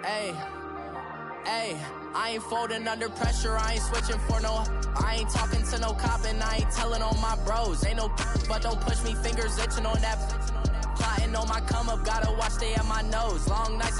Hey, I ain't folding under pressure, I ain't switching for no. I ain't talking to no cop and I ain't telling on my bros. Ain't no but don't push me, fingers itching on that. Plotting on my come up, gotta watch stay at my nose. Long nights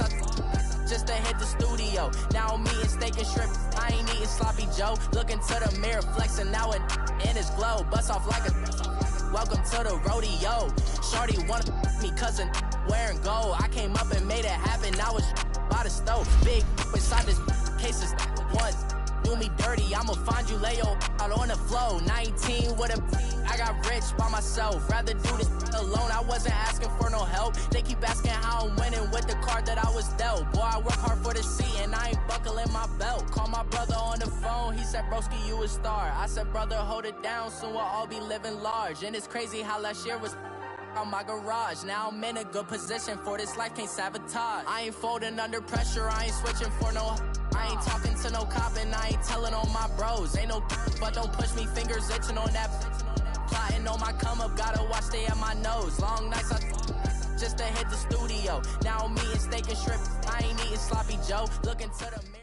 just to hit the studio. Now I'm eating steak and shrimp, I ain't eating sloppy Joe. Looking to the mirror, flexing now it in his glow. Bust off like a welcome to the rodeo. Shorty wanna me cousin wearing gold. I came up and made it happen, now it's by the stove. Big inside this cases once do me dirty, I'ma find you lay your out on the floor. 19 with a I got rich by myself, rather do this alone. I wasn't asking for no help, they keep asking how I'm winning with the card that I was dealt. Boy, I work hard for the seat and I ain't buckling my belt. Call my brother on the phone, he said broski you a star. I said brother hold it down, soon we'll all be living large. And it's crazy how last year was on my garage. Now I'm in a good position for this life, can't sabotage. I ain't folding under pressure, I ain't switching for no. I ain't talking to no cop and I ain't telling on my bros. Ain't no but don't push me, fingers itching on that. Plotting on my come up, gotta watch stay at my nose. Long nights just to hit the studio. Now I'm eating steak and shrimp, I ain't eating sloppy Joe. Looking to the mirror.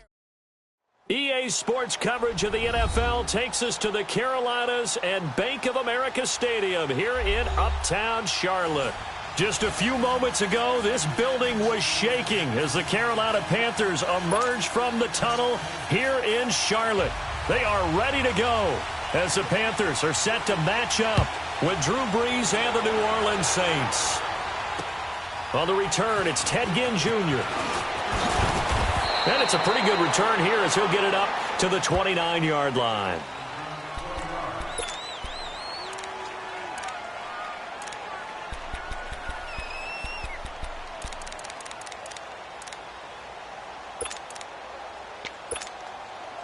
EA Sports coverage of the NFL takes us to the Carolinas and Bank of America Stadium here in Uptown Charlotte. Just a few moments ago, this building was shaking as the Carolina Panthers emerged from the tunnel here in Charlotte. They are ready to go as the Panthers are set to match up with Drew Brees and the New Orleans Saints. On the return, it's Ted Ginn Jr. And it's a pretty good return here as he'll get it up to the 29-yard line.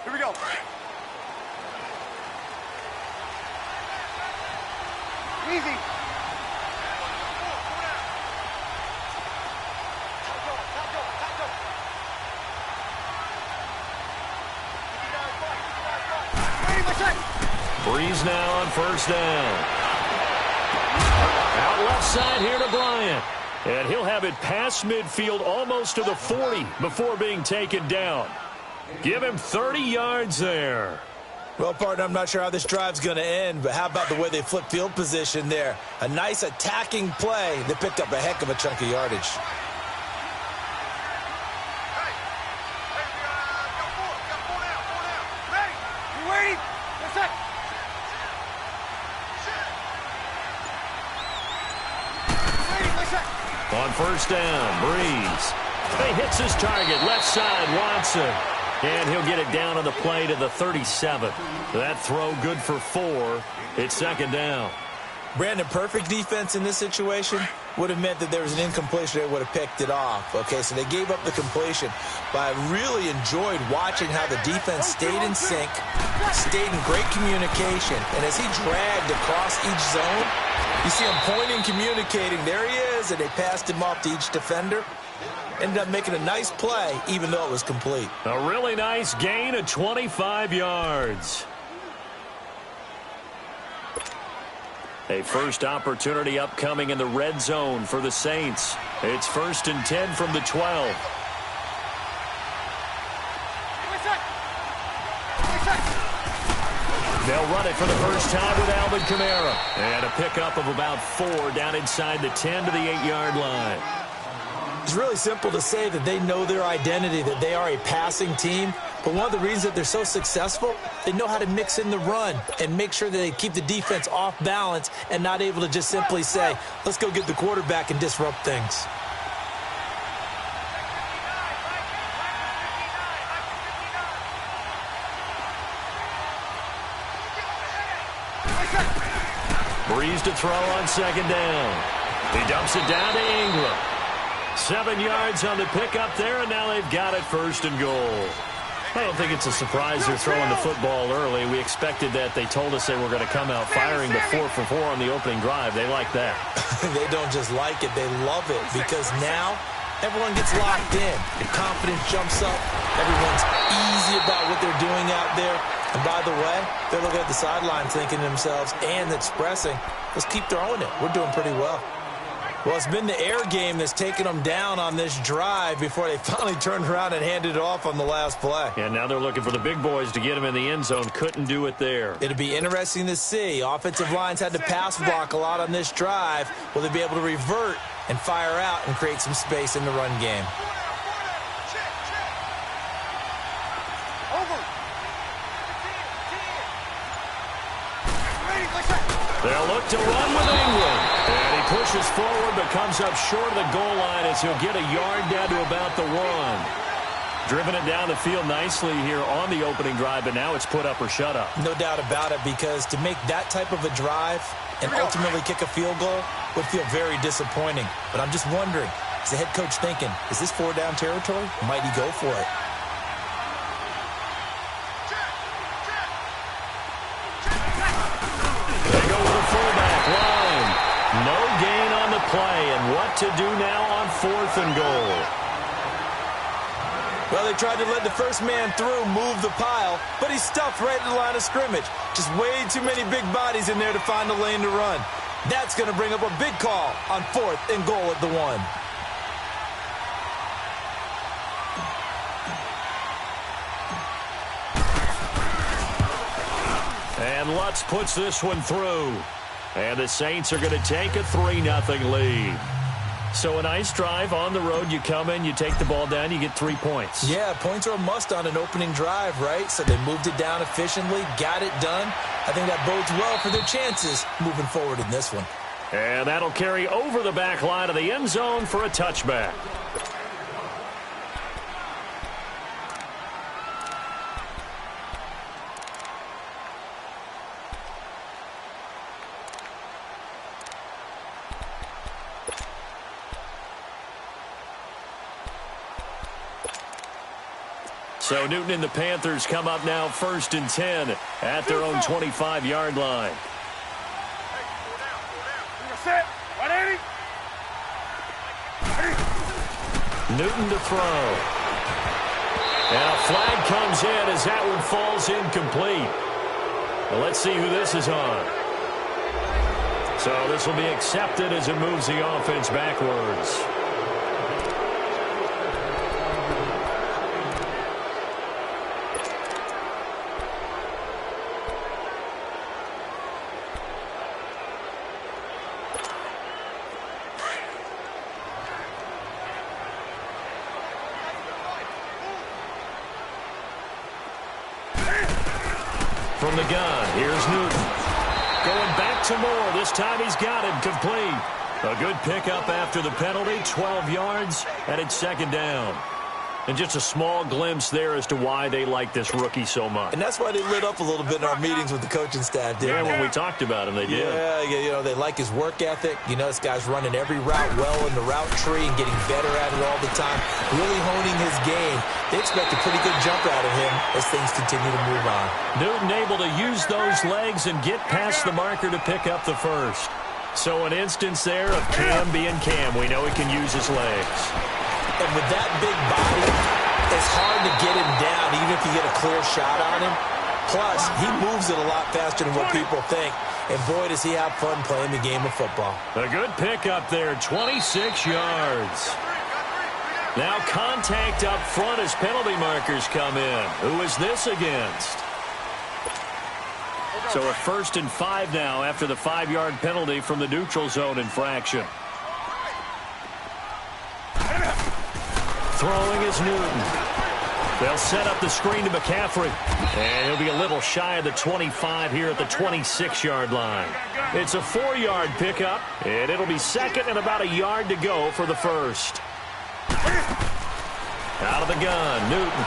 Here we go. Easy. Brees now on first down. Out left side here to Bryant. And he'll have it past midfield almost to the 40 before being taken down. Give him 30 yards there. Well, partner, I'm not sure how this drive's going to end, but how about the way they flip field position there? A nice attacking play. They picked up a heck of a chunk of yardage. On first down, Brees. He hits his target, left side, Watson. And he'll get it down on the play to the 37. That throw good for 4. It's second down. Brandon, perfect defense in this situation would have meant that there was an incompletion. They would have picked it off. Okay, so they gave up the completion. But I really enjoyed watching how the defense stayed in sync, stayed in great communication. And as he dragged across each zone, you see him pointing, communicating. There he is, and they passed him off to each defender. Ended up making a nice play, even though it was complete. A really nice gain of 25 yards. A first opportunity upcoming in the red zone for the Saints. It's 1st and 10 from the 12. They'll run it for the first time with Alvin Kamara. And a pickup of about 4 down inside the 10 to the 8-yard line. It's really simple to say that they know their identity, that they are a passing team. But one of the reasons that they're so successful, they know how to mix in the run and make sure that they keep the defense off balance and not able to just simply say, let's go get the quarterback and disrupt things. Brees to throw on second down. He dumps it down to Ingram. 7 yards on the pickup there, and now they've got it 1st and goal. I don't think it's a surprise they're throwing the football early. We expected that. They told us they were going to come out firing the 4 for 4 on the opening drive. They like that. They don't just like it, they love it, because now everyone gets locked in. The confidence jumps up. Everyone's easy about what they're doing out there. And by the way, they're looking at the sideline thinking to themselves and expressing, let's keep throwing it. We're doing pretty well. Well, it's been the air game that's taken them down on this drive before they finally turned around and handed it off on the last play. And now they're looking for the big boys to get them in the end zone. Couldn't do it there. It'll be interesting to see. Offensive lines had to pass block a lot on this drive. Will they be able to revert and fire out and create some space in the run game? They'll look to run with England. And he pushes forward but comes up short of the goal line as he'll get a yard down to about the 1. Driven it down the field nicely here on the opening drive, but now it's put up or shut up. No doubt about it, because to make that type of a drive and ultimately kick a field goal would feel very disappointing. But I'm just wondering, is the head coach thinking, is this 4-down territory? Might he go for it? No gain on the play, and what to do now on 4th and goal? Well, they tried to let the first man through, move the pile, but he's stuffed right at the line of scrimmage. Just way too many big bodies in there to find a lane to run. That's going to bring up a big call on 4th and goal at the 1. And Lutz puts this one through. And the Saints are going to take a 3-0 lead. So a nice drive on the road. You come in, you take the ball down, you get 3 points. Yeah, points are a must on an opening drive, right? So they moved it down efficiently, got it done. I think that bodes well for their chances moving forward in this one. And that'll carry over the back line of the end zone for a touchback. So Newton and the Panthers come up now 1st and 10 at their own 25-yard line. Newton to throw. And a flag comes in as that one falls incomplete. Well, let's see who this is on. So this will be accepted as it moves the offense backwards. From the gun, here's Newton. Going back to Moore. This time he's got it complete. A good pickup after the penalty, 12 yards, and it's 2nd down. And just a small glimpse there as to why they like this rookie so much. And that's why they lit up a little bit in our meetings with the coaching staff. Yeah, when we talked about him, they did. Yeah, you know, they like his work ethic. You know, this guy's running every route well in the route tree and getting better at it all the time, really honing his game. They expect a pretty good jump out of him as things continue to move on. Newton able to use those legs and get past the marker to pick up the first. So an instance there of Cam being Cam. We know he can use his legs. And with that big body, it's hard to get him down even if you get a clear shot on him. Plus, he moves it a lot faster than what people think. And boy, does he have fun playing the game of football. A good pickup there, 26 yards. Now contact up front as penalty markers come in. Who is this against? So a 1st and 5 now after the 5-yard penalty from the neutral zone infraction. Throwing is Newton. They'll set up the screen to McCaffrey. And he'll be a little shy of the 25 here at the 26-yard line. It's a 4-yard pickup, and it'll be 2nd and about a yard to go for the first. Out of the gun, Newton.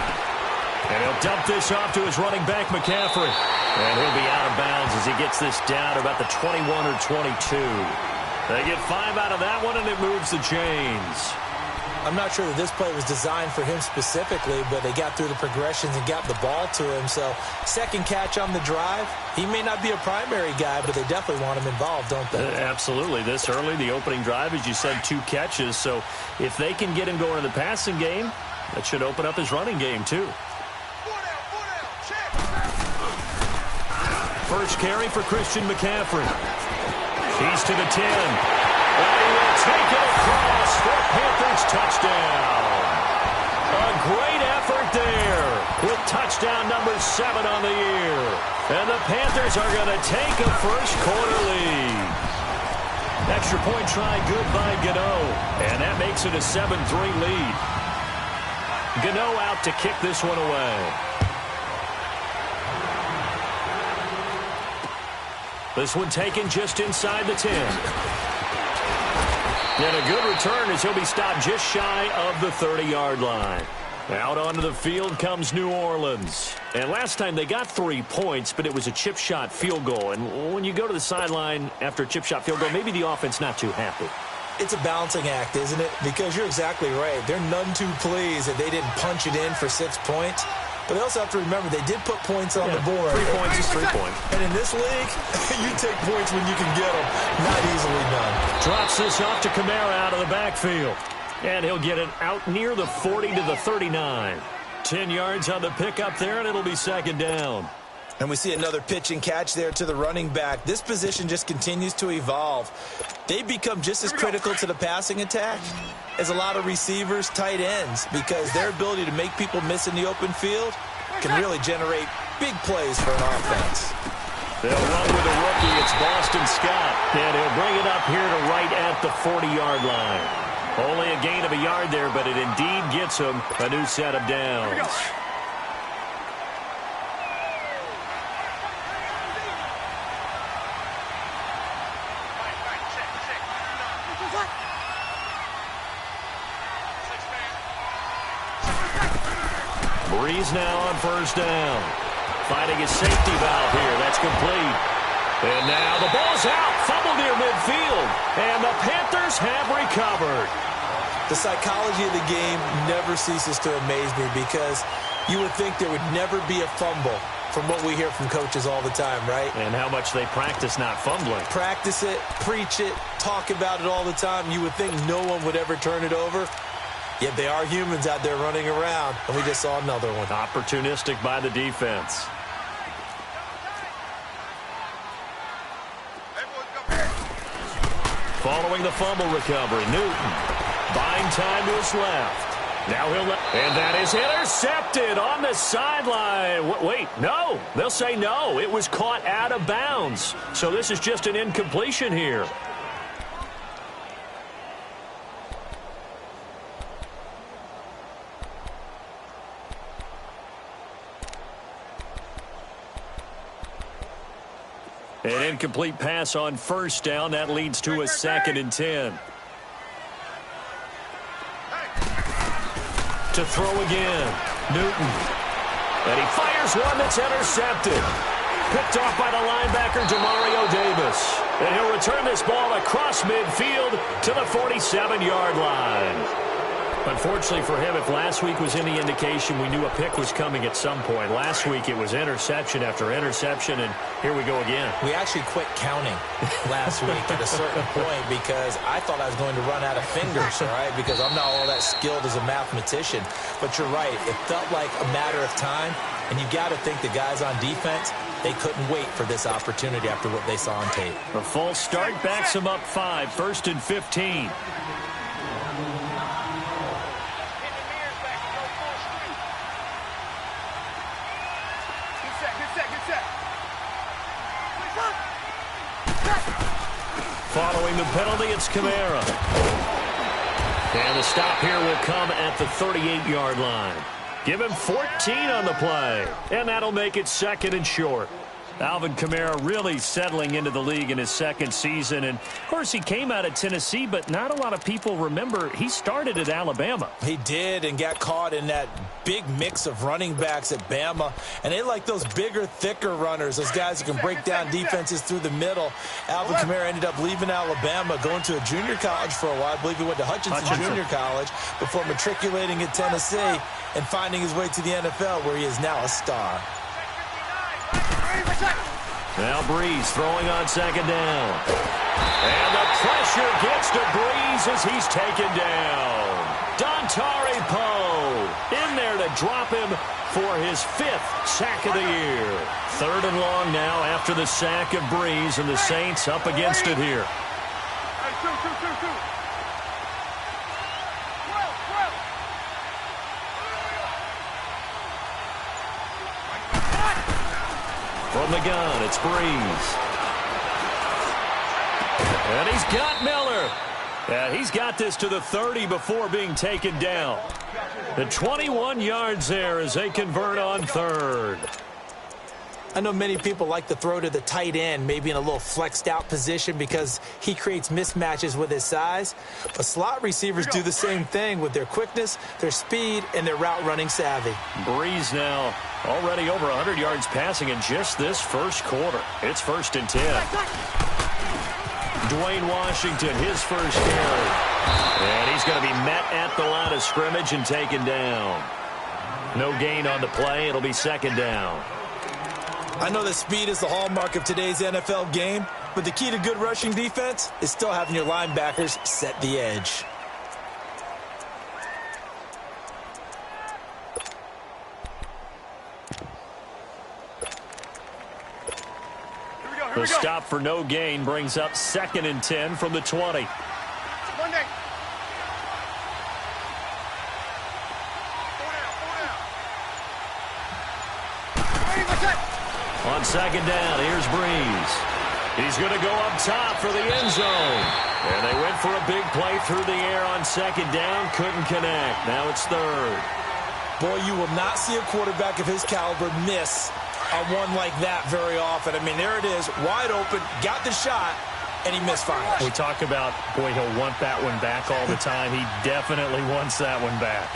And he'll dump this off to his running back, McCaffrey. And he'll be out of bounds as he gets this down to about the 21 or 22. They get 5 out of that one, and it moves the chains. I'm not sure that this play was designed for him specifically, but they got through the progressions and got the ball to him. So, second catch on the drive. He may not be a primary guy, but they definitely want him involved, don't they? Absolutely. This early, the opening drive, as you said, 2 catches. So, if they can get him going in the passing game, that should open up his running game, too. First carry for Christian McCaffrey. He's to the 10. And he will take it across for Panthers touchdown. A great effort there with touchdown number 7 on the year. And the Panthers are going to take a first-quarter lead. Extra point try good by Gano. And that makes it a 7-3 lead. Gano out to kick this one away. This one taken just inside the 10. And a good return as he'll be stopped just shy of the 30-yard line. Out onto the field comes New Orleans. And last time they got 3 points, but it was a chip shot field goal. And when you go to the sideline after a chip shot field goal, maybe the offense not too happy. It's a balancing act, isn't it? Because you're exactly right. They're none too pleased that they didn't punch it in for 6 points. But they also have to remember they did put points on the board. 3 points is 3 points. And in this league, you take points when you can get them. Not easily done. Drops this off to Kamara out of the backfield. And he'll get it out near the 40 to the 39. 10 yards on the pickup there, and it'll be second down. And we see another pitch and catch there to the running back. This position just continues to evolve. They become just as critical to the passing attack as a lot of receivers, tight ends, because their ability to make people miss in the open field can really generate big plays for an offense. They'll run with a rookie. It's Boston Scott. And he'll bring it up here to right at the 40-yard line. Only a gain of a yard there, but it indeed gets him a new set of downs. Breeze now on first down. Finding his safety valve here. That's complete. And now the ball's out. Fumble near midfield. And the Panthers have recovered. The psychology of the game never ceases to amaze me because you would think there would never be a fumble from what we hear from coaches all the time, right? And how much they practice not fumbling. Practice it, preach it, talk about it all the time. You would think no one would ever turn it over. Yet they are humans out there running around, and we just saw another one. Opportunistic by the defense. Following the fumble recovery, Newton buying time to his left. Now he'll and that is intercepted on the sideline. Wait, no. They'll say no. It was caught out of bounds. So this is just an incompletion here. An incomplete pass on first down. That leads to a 2nd and 10. To throw again. Newton. And he fires one that's intercepted. Picked off by the linebacker, Demario Davis. And he'll return this ball across midfield to the 47-yard line. Unfortunately for him, if last week was any indication, we knew a pick was coming at some point. Last week it was interception after interception, and here we go again. We actually quit counting last week at a certain point because I thought I was going to run out of fingers, all right, because I'm not all that skilled as a mathematician. But you're right. It felt like a matter of time, and you got to think the guys on defense, they couldn't wait for this opportunity after what they saw on tape. A false start backs them up 5, 1st and 15. Following the penalty, it's Kamara. And the stop here will come at the 38-yard line. Give him 14 on the play. And that'll make it 2nd and short. Alvin Kamara really settling into the league in his 2nd season. And, of course, he came out of Tennessee, but not a lot of people remember he started at Alabama. He did and got caught in that big mix of running backs at Bama. And they like those bigger, thicker runners, those guys who can break down defenses through the middle. Alvin Kamara ended up leaving Alabama, going to a junior college for a while. I believe he went to Hutchinson Junior College before matriculating at Tennessee and finding his way to the NFL, where he is now a star. Now Breeze throwing on 2nd down. And the pressure gets to Breeze as he's taken down. Dontari Poe in there to drop him for his 5th sack of the year. 3rd and long now after the sack of Breeze, and the Saints up against it here. From the gun, it's Breeze. And he's got Miller. And he's got this to the 30 before being taken down. The 21 yards there as they convert on third. I know many people like to throw to the tight end, maybe in a little flexed out position because he creates mismatches with his size. But slot receivers do the same thing with their quickness, their speed, and their route running savvy. Breeze now already over 100 yards passing in just this first quarter. It's 1st and 10. Dwayne Washington, his first carry. And he's going to be met at the line of scrimmage and taken down. No gain on the play. It'll be 2nd down. I know that speed is the hallmark of today's NFL game, but the key to good rushing defense is still having your linebackers set the edge. The stop for no gain brings up 2nd and 10 from the 20. Monday. On 2nd down, here's Breeze. He's going to go up top for the end zone. And they went for a big play through the air on 2nd down. Couldn't connect. Now it's 3rd. Boy, you will not see a quarterback of his caliber miss on one like that very often. I mean, there it is, wide open, got the shot, and he misfires. We talk about, boy, he'll want that one back all the time. He definitely wants that one back.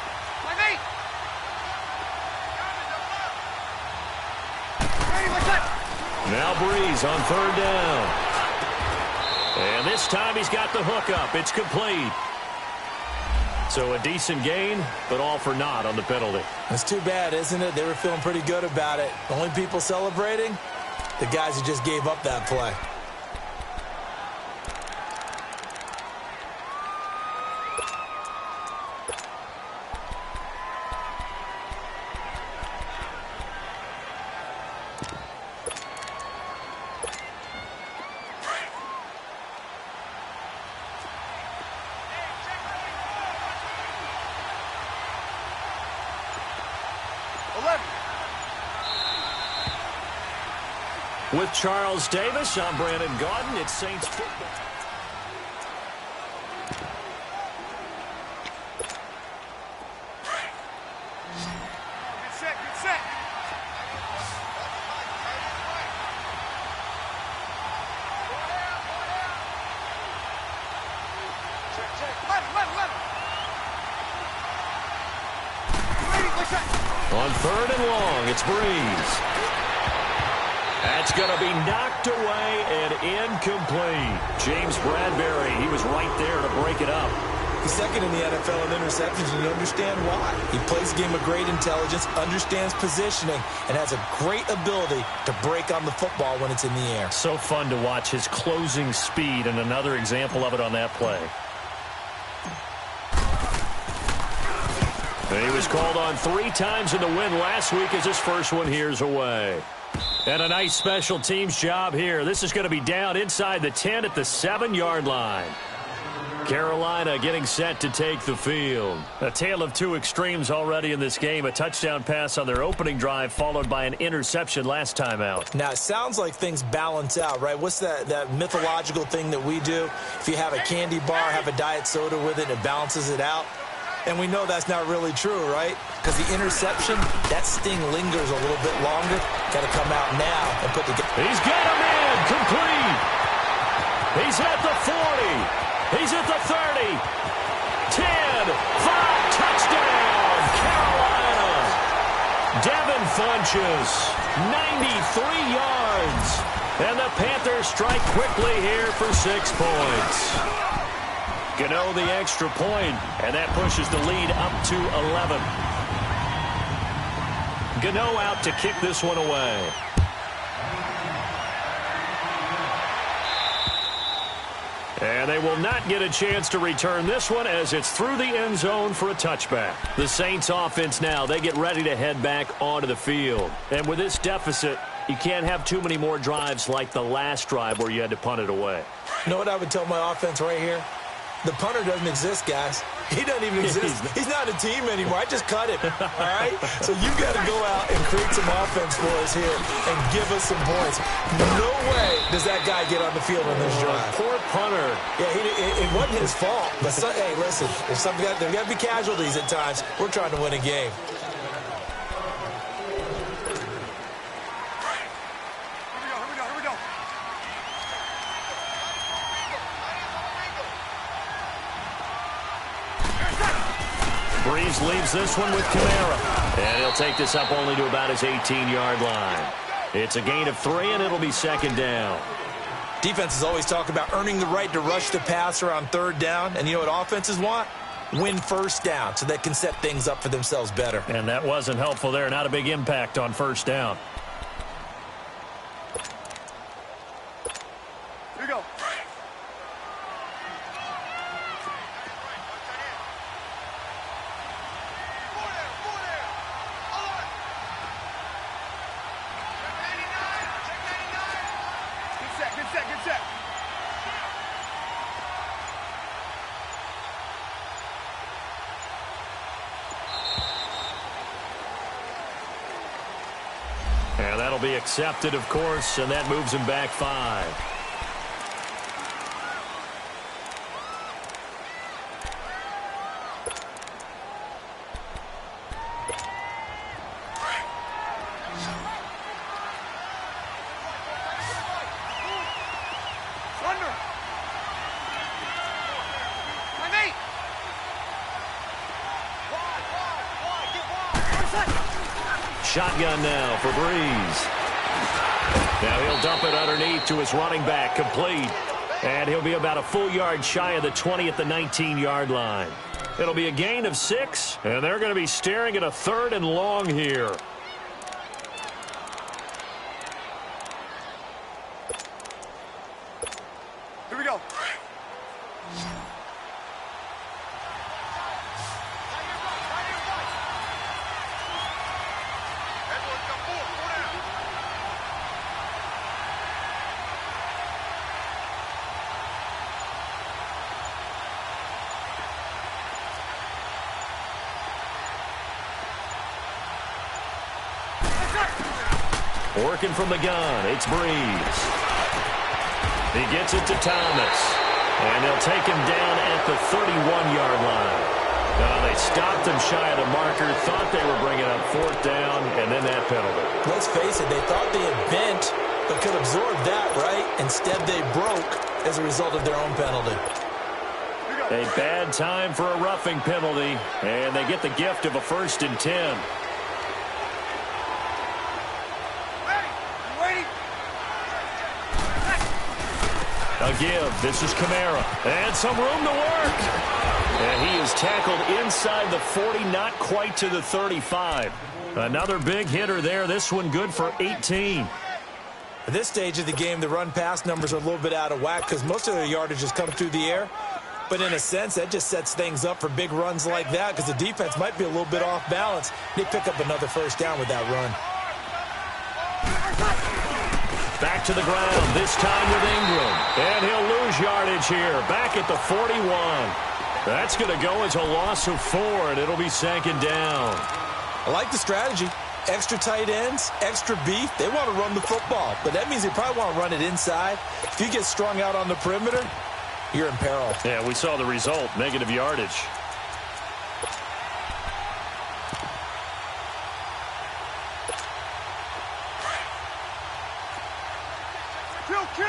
Now Breeze on 3rd down. And this time he's got the hook up. It's complete. So a decent gain, but all for naught on the penalty. It's too bad, isn't it? They were feeling pretty good about it. The only people celebrating, the guys who just gave up that play. With Charles Davis, I'm Brandon Gaudin. It's Saints football. Get set, get set. Check. Let him. On 3rd and long, it's Breeze. That's going to be knocked away and incomplete. James Bradbury, he was right there to break it up. He's 2nd in the NFL in interceptions, and you understand why. He plays a game of great intelligence, understands positioning, and has a great ability to break on the football when it's in the air. So fun to watch his closing speed, and another example of it on that play. And he was called on 3 times in the win last week as his first one here's away. And a nice special teams job here. This is going to be down inside the 10 at the 7-yard line. Carolina getting set to take the field. A tale of two extremes already in this game. A touchdown pass on their opening drive followed by an interception last time out. Now, it sounds like things balance out, right? What's that mythological thing that we do? If you have a candy bar, have a diet soda with it, it balances it out. And we know that's not really true, right? Because the interception, that sting lingers a little bit longer. Got to come out now and put the... He's got him in, complete. He's at the 40. He's at the 30. 10, 5, touchdown, Carolina. Devin Funchess, 93 yards. And the Panthers strike quickly here for 6 points. Gano the extra point, and that pushes the lead up to 11. Gano out to kick this one away. And they will not get a chance to return this one as it's through the end zone for a touchback. The Saints offense now, they get ready to head back onto the field. And with this deficit, you can't have too many more drives like the last drive where you had to punt it away. You know what I would tell my offense right here? The punter doesn't exist, guys. He doesn't even exist. He's not a team anymore. I just cut him, all right? So you've got to go out and create some offense for us here and give us some points. No way does that guy get on the field on this drive. Poor punter. Yeah, it wasn't his fault. But, hey, listen, there's got to be casualties at times. We're trying to win a game. Breeze leaves this one with Kamara. And he'll take this up only to about his 18-yard line. It's a gain of 3, and it'll be second down. Defenses always talk about earning the right to rush the passer on third down. And you know what offenses want? Win first down so they can set things up for themselves better. And that wasn't helpful there. Not a big impact on first down. Here we go. Good set. And that'll be accepted, of course, and that moves him back 5. Shotgun now for Breeze. Now he'll dump it underneath to his running back, complete. And he'll be about a full yard shy of the 20 at the 19-yard line. It'll be a gain of 6, and they're going to be staring at a 3rd and long here. Here we go. Working from the gun, it's Breeze. He gets it to Thomas. And they'll take him down at the 31-yard line. They stopped him shy of the marker, thought they were bringing up 4th down, and then that penalty. Let's face it, they thought they had bent, but could absorb that, right? Instead, they broke as a result of their own penalty. A bad time for a roughing penalty, and they get the gift of a 1st and 10. A give. This is Kamara. And some room to work. And he is tackled inside the 40, not quite to the 35. Another big hitter there. This one good for 18. At this stage of the game, the run-pass numbers are a little bit out of whack because most of their yardage has come through the air. But in a sense, that just sets things up for big runs like that because the defense might be a little bit off balance. They pick up another 1st down with that run. Back to the ground, this time with Ingram. And he'll lose yardage here, back at the 41. That's going to go as a loss of 4, and it'll be 2nd down. I like the strategy. Extra tight ends, extra beef. They want to run the football, but that means they probably want to run it inside. If you get strung out on the perimeter, you're in peril. Yeah, we saw the result, negative yardage. Kill!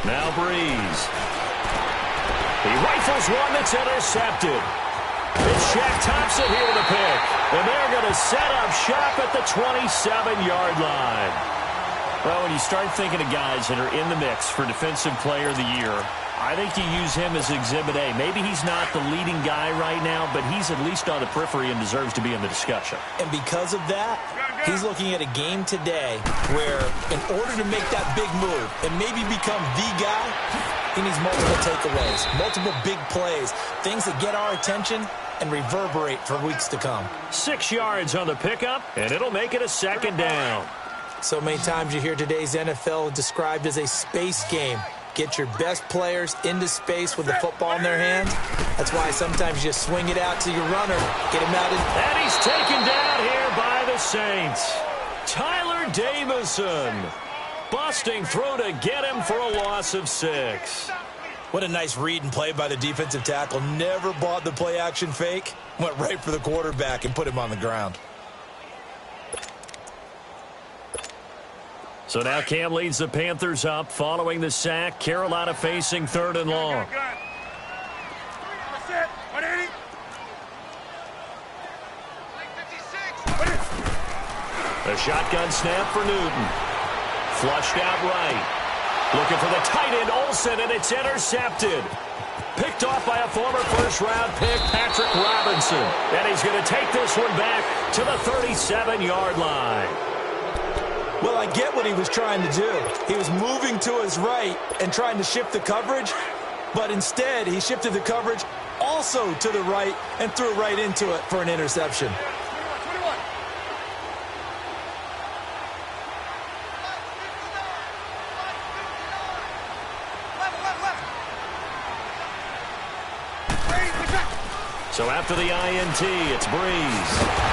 Now Breeze. He rifles one that's intercepted. It's Shaq Thompson here with a pick. And they're going to set up shop at the 27-yard line. Well, when you start thinking of guys that are in the mix for Defensive Player of the Year, I think you use him as Exhibit A. Maybe he's not the leading guy right now, but he's at least on the periphery and deserves to be in the discussion. And because of that, he's looking at a game today where in order to make that big move and maybe become the guy, he needs multiple takeaways, multiple big plays, things that get our attention and reverberate for weeks to come. 6 yards on the pickup, and it'll make it a 2nd down. So many times you hear today's NFL described as a space game. Get your best players into space with the football in their hands. That's why sometimes you just swing it out to your runner, get him out. And he's taken down here by the Saints. Tyler Davison busting through to get him for a loss of 6. What a nice read and play by the defensive tackle. Never bought the play-action fake. Went right for the quarterback and put him on the ground. So now Cam leads the Panthers up following the sack. Carolina facing 3rd and long. A shotgun snap for Newton. Flushed out right. Looking for the tight end, Olsen, and it's intercepted. Picked off by a former first-round pick, Patrick Robinson. And he's going to take this one back to the 37-yard line. Well, I get what he was trying to do. He was moving to his right and trying to shift the coverage, but instead he shifted the coverage also to the right and threw right into it for an interception. So after the INT, it's Breeze.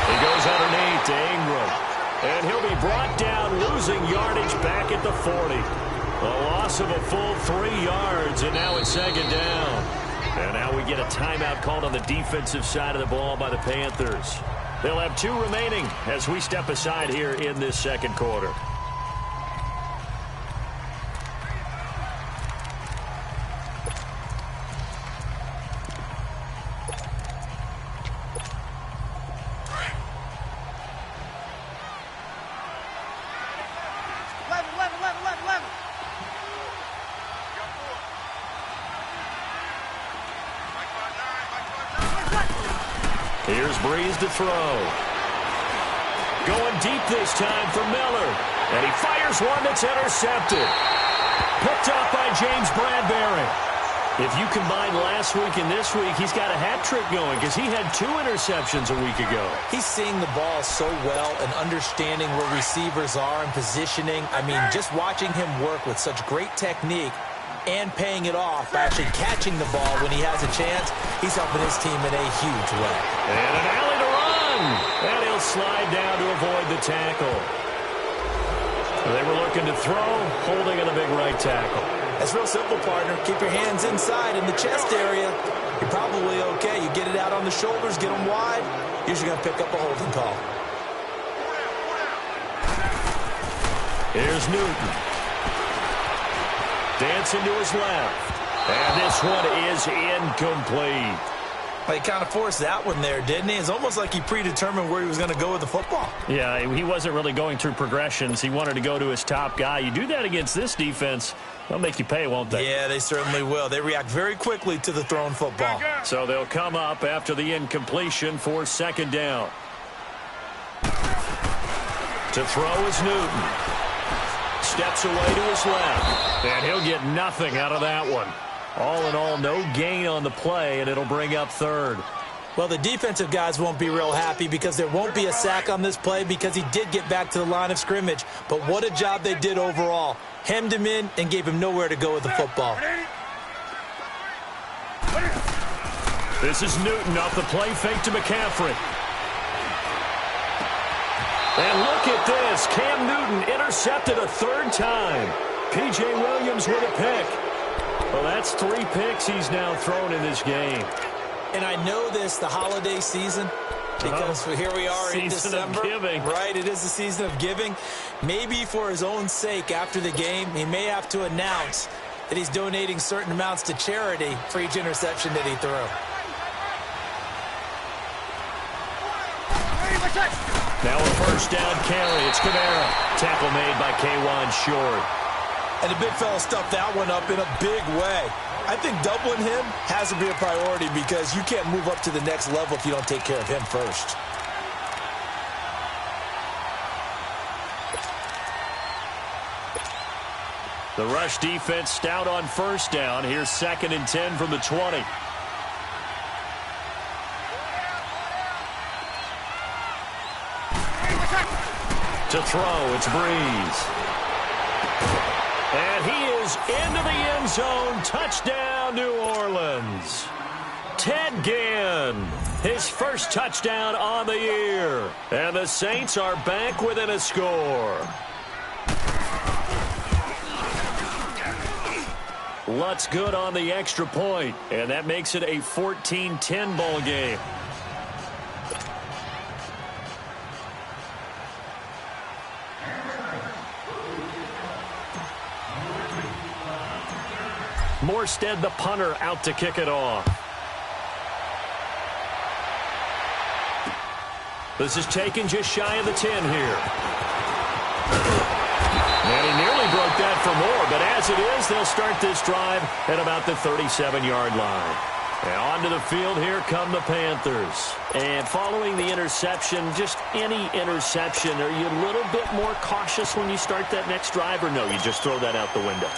He goes underneath to Ingram. And he'll be brought down, losing yardage back at the 40. A loss of a full 3 yards, and now it's 2nd down. And now we get a timeout called on the defensive side of the ball by the Panthers. They'll have 2 remaining as we step aside here in this 2nd quarter. Here's Breeze to throw. Going deep this time for Miller. And he fires one that's intercepted. Picked up by James Bradbury. If you combine last week and this week, he's got a hat trick going because he had 2 interceptions a week ago. He's seeing the ball so well and understanding where receivers are and positioning. I mean, just watching him work with such great technique and paying it off by actually catching the ball when he has a chance, he's helping his team in a huge way. And an alley to run. And he'll slide down to avoid the tackle. They were looking to throw, holding in the big right tackle. That's real simple, partner. Keep your hands inside in the chest area. You're probably okay. You get it out on the shoulders, get them wide. Usually going to pick up a holding call. Here's Newton. Dancing to his left. And this one is incomplete. Well, he kind of forced that one there, didn't he? It's almost like he predetermined where he was going to go with the football. Yeah, he wasn't really going through progressions. He wanted to go to his top guy. You do that against this defense, they'll make you pay, won't they? Yeah, they certainly will. They react very quickly to the thrown football. So they'll come up after the incompletion for 2nd down. To throw is Newton. Steps away to his left. And he'll get nothing out of that one. All in all, no gain on the play, and it'll bring up 3rd. Well, the defensive guys won't be real happy because there won't be a sack on this play because he did get back to the line of scrimmage. But what a job they did overall. Hemmed him in and gave him nowhere to go with the football. This is Newton off the play fake to McCaffrey. And look at this. Cam Newton intercepted a 3rd time. P.J. Williams with a pick. Well, that's 3 picks he's now thrown in this game. And I know this, the holiday season, because here we are in December. Season of giving. Right, it is the season of giving. Maybe for his own sake after the game, he may have to announce that he's donating certain amounts to charity for each interception that he threw. Now a 1st down carry. It's Kamara. Tackle made by K'Wan Short. And the big fella stuffed that one up in a big way. I think doubling him has to be a priority because you can't move up to the next level if you don't take care of him first. The rush defense stout on 1st down. Here's 2nd and 10 from the 20. To throw, it's Breeze. And he is into the end zone. Touchdown, New Orleans. Ted Ginn, his first touchdown on the year. And the Saints are back within a score. Lutz good on the extra point, and that makes it a 14-10 ball game. Morstead, the punter, out to kick it off. This is taken just shy of the 10 here. And he nearly broke that for more, but as it is, they'll start this drive at about the 37-yard line. And onto the field, here come the Panthers. And following the interception, just any interception, are you a little bit more cautious when you start that next drive, or no, you just throw that out the window?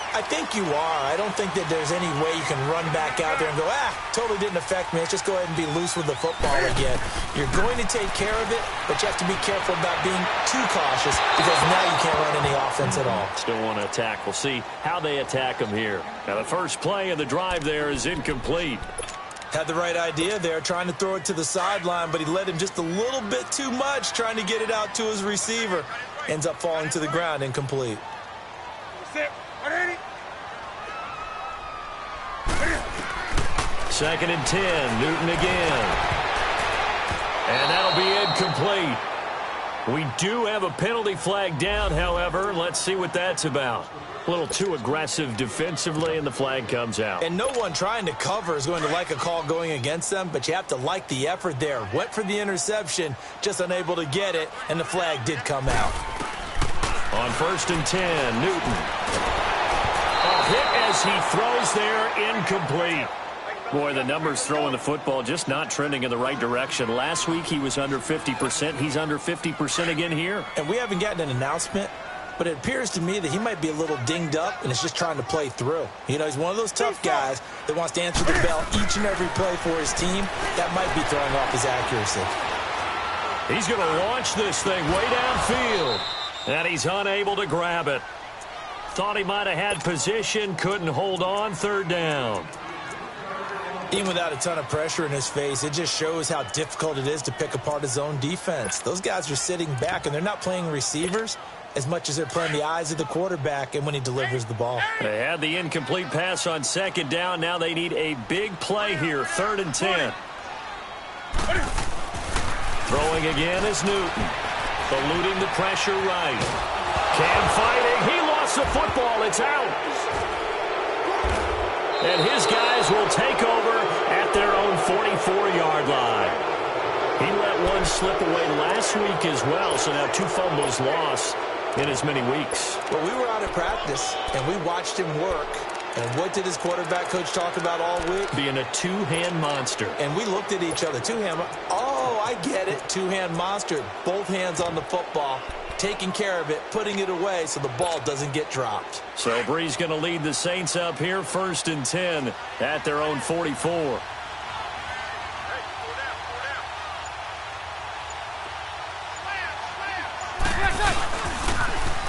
I think you are. I don't think that there's any way you can run back out there and go, totally didn't affect me. Let's just go ahead and be loose with the football again. You're going to take care of it, but you have to be careful about being too cautious because now you can't run any offense at all. Still want to attack. We'll see how they attack them here. Now, the first play of the drive there is incomplete. Had the right idea there, trying to throw it to the sideline, but he led him just a little bit too much, trying to get it out to his receiver. Ends up falling to the ground, incomplete. Second and 10, Newton again. And that'll be incomplete. We do have a penalty flag down, however. Let's see what that's about. A little too aggressive defensively, and the flag comes out. And no one trying to cover is going to like a call going against them, but you have to like the effort there. Went for the interception, just unable to get it, and the flag did come out. On first and 10, Newton. A hit as he throws there, incomplete. Boy, the numbers throwing the football just not trending in the right direction. Last week he was under 50%. He's under 50% again here. And we haven't gotten an announcement, but it appears to me that he might be a little dinged up and is just trying to play through. You know, he's one of those tough guys that wants to answer the bell each and every play for his team. That might be throwing off his accuracy. He's going to launch this thing way downfield, and he's unable to grab it. Thought he might have had position, couldn't hold on, third down. Even without a ton of pressure in his face, it just shows how difficult it is to pick apart his own defense. Those guys are sitting back, and they're not playing receivers as much as they're playing the eyes of the quarterback and when he delivers the ball. They had the incomplete pass on second down. Now they need a big play here, third and 10. Throwing again is Newton. Eluding the pressure right. Cam fighting. He lost the football. It's out. And his guys will take over at their own 44-yard line. He let one slip away last week as well, so now 2 fumbles lost in as many weeks. Well, we were out at practice, and we watched him work. And what did his quarterback coach talk about all week? Being a two-hand monster. And we looked at each other. Two-hand. Oh, I get it. Two-hand monster. Both hands on the football. Taking care of it, putting it away so the ball doesn't get dropped. So Bree's going to lead the Saints up here, first and 10 at their own 44.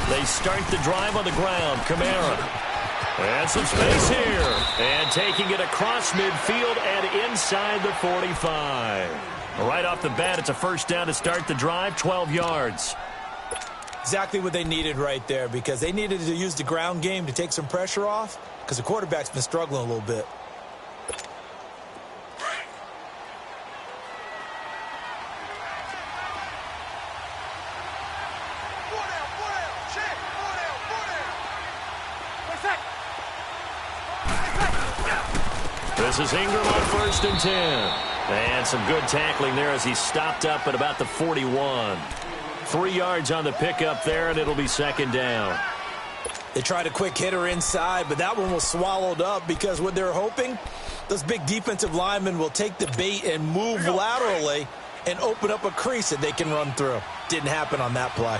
They start the drive on the ground. Kamara. And some space here. And taking it across midfield and inside the 45. Right off the bat, it's a first down to start the drive, 12 yards. Exactly what they needed right there, because they needed to use the ground game to take some pressure off because the quarterback's been struggling a little bit. This is Ingram on first and 10. And some good tackling there as he stopped up at about the 41. 3 yards on the pickup there, and it'll be second down. They tried a quick hitter inside, but that one was swallowed up because what they're hoping, those big defensive linemen will take the bait and move laterally and open up a crease that they can run through. Didn't happen on that play.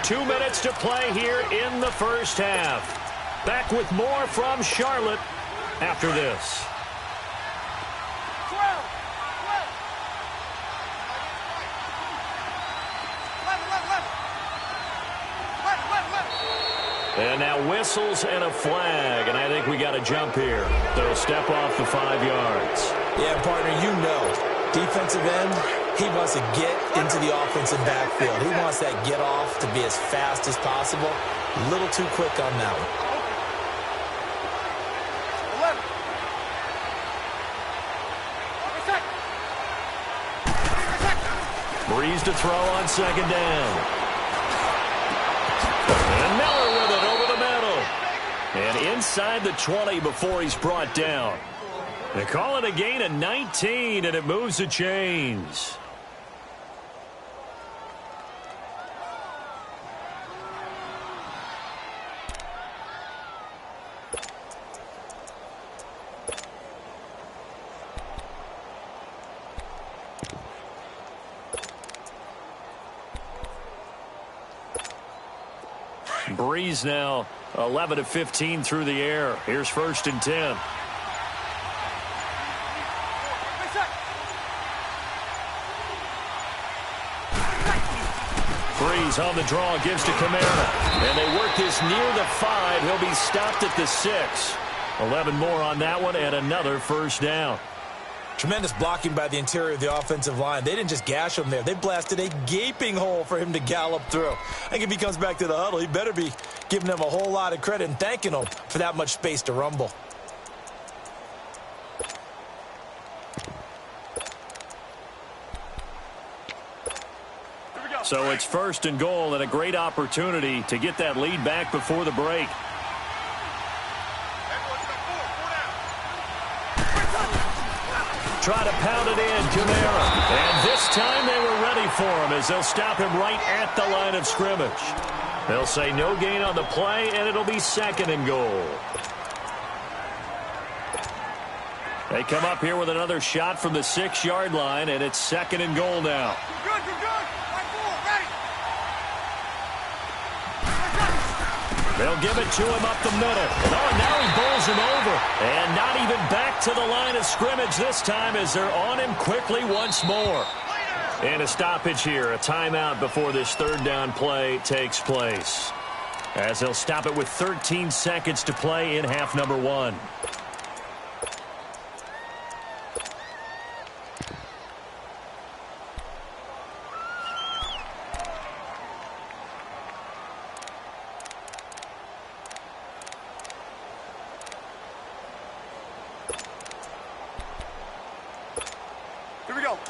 Two minutes to play here in the first half. Back with more from Charlotte after this. And now whistles and a flag, and I think we got a jump here. So step off the 5 yards. Yeah, partner, you know, defensive end, he wants to get into the offensive backfield. He wants that get off to be as fast as possible. A little too quick on that one. 11. Breeze to throw on second down. And Miller with it over the middle. And inside the 20 before he's brought down. They call it a gain of 19, and it moves the chains. Breeze now 11 of 15 through the air. Here's 1st and 10. Breeze on the draw, gives to Kamara. And they work this near the 5. He'll be stopped at the 6. 11 more on that one and another first down. Tremendous blocking by the interior of the offensive line. They didn't just gash him there. They blasted a gaping hole for him to gallop through. I think if he comes back to the huddle, he better be giving them a whole lot of credit and thanking them for that much space to rumble. So it's 1st and goal and a great opportunity to get that lead back before the break. Try to pound it in, Kamara. And this time they were ready for him as they'll stop him right at the line of scrimmage. They'll say no gain on the play, and it'll be 2nd and goal. They come up here with another shot from the 6-yard line, and it's 2nd and goal now. You're good, you're good. Right forward, ready. They'll give it to him up the middle. Oh, now he bowls him over. And not even back to the line of scrimmage this time as they're on him quickly once more. And a stoppage here, a timeout before this 3rd down play takes place. As they'll stop it with 13 seconds to play in half number 1.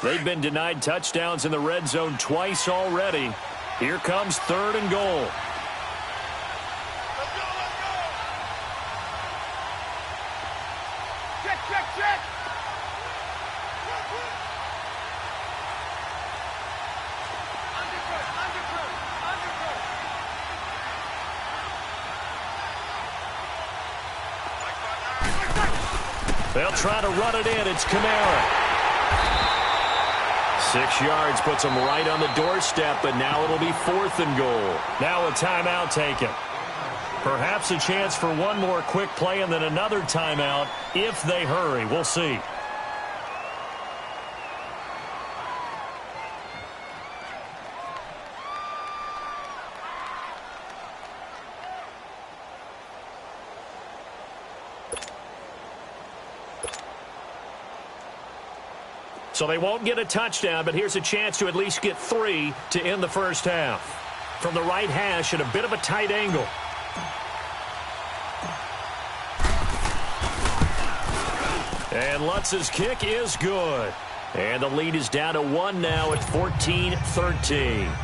They've been denied touchdowns in the red zone twice already. Here comes 3rd and goal. Let's go, let's go. Check, check, check. They'll try to run it in. It's Kamara. 6 yards puts them right on the doorstep, but now it'll be 4th and goal. Now a timeout taken. Perhaps a chance for one more quick play and then another timeout if they hurry. We'll see. So they won't get a touchdown, but here's a chance to at least get 3 to end the first half. From the right hash at a bit of a tight angle. And Lutz's kick is good. And the lead is down to 1 now at 14-13.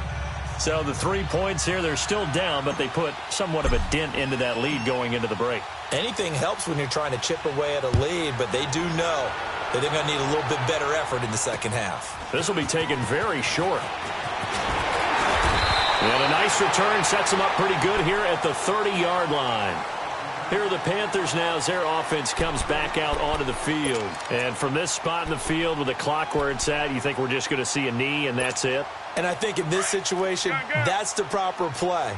So the 3 points here, they're still down, but they put somewhat of a dent into that lead going into the break. Anything helps when you're trying to chip away at a lead, but they do know that they're going to need a little bit better effort in the second half. This will be taken very short. And a nice return sets them up pretty good here at the 30-yard line. Here are the Panthers now as their offense comes back out onto the field. And from this spot in the field with the clock where it's at, you think we're just going to see a knee and that's it? And I think in this situation, that's the proper play.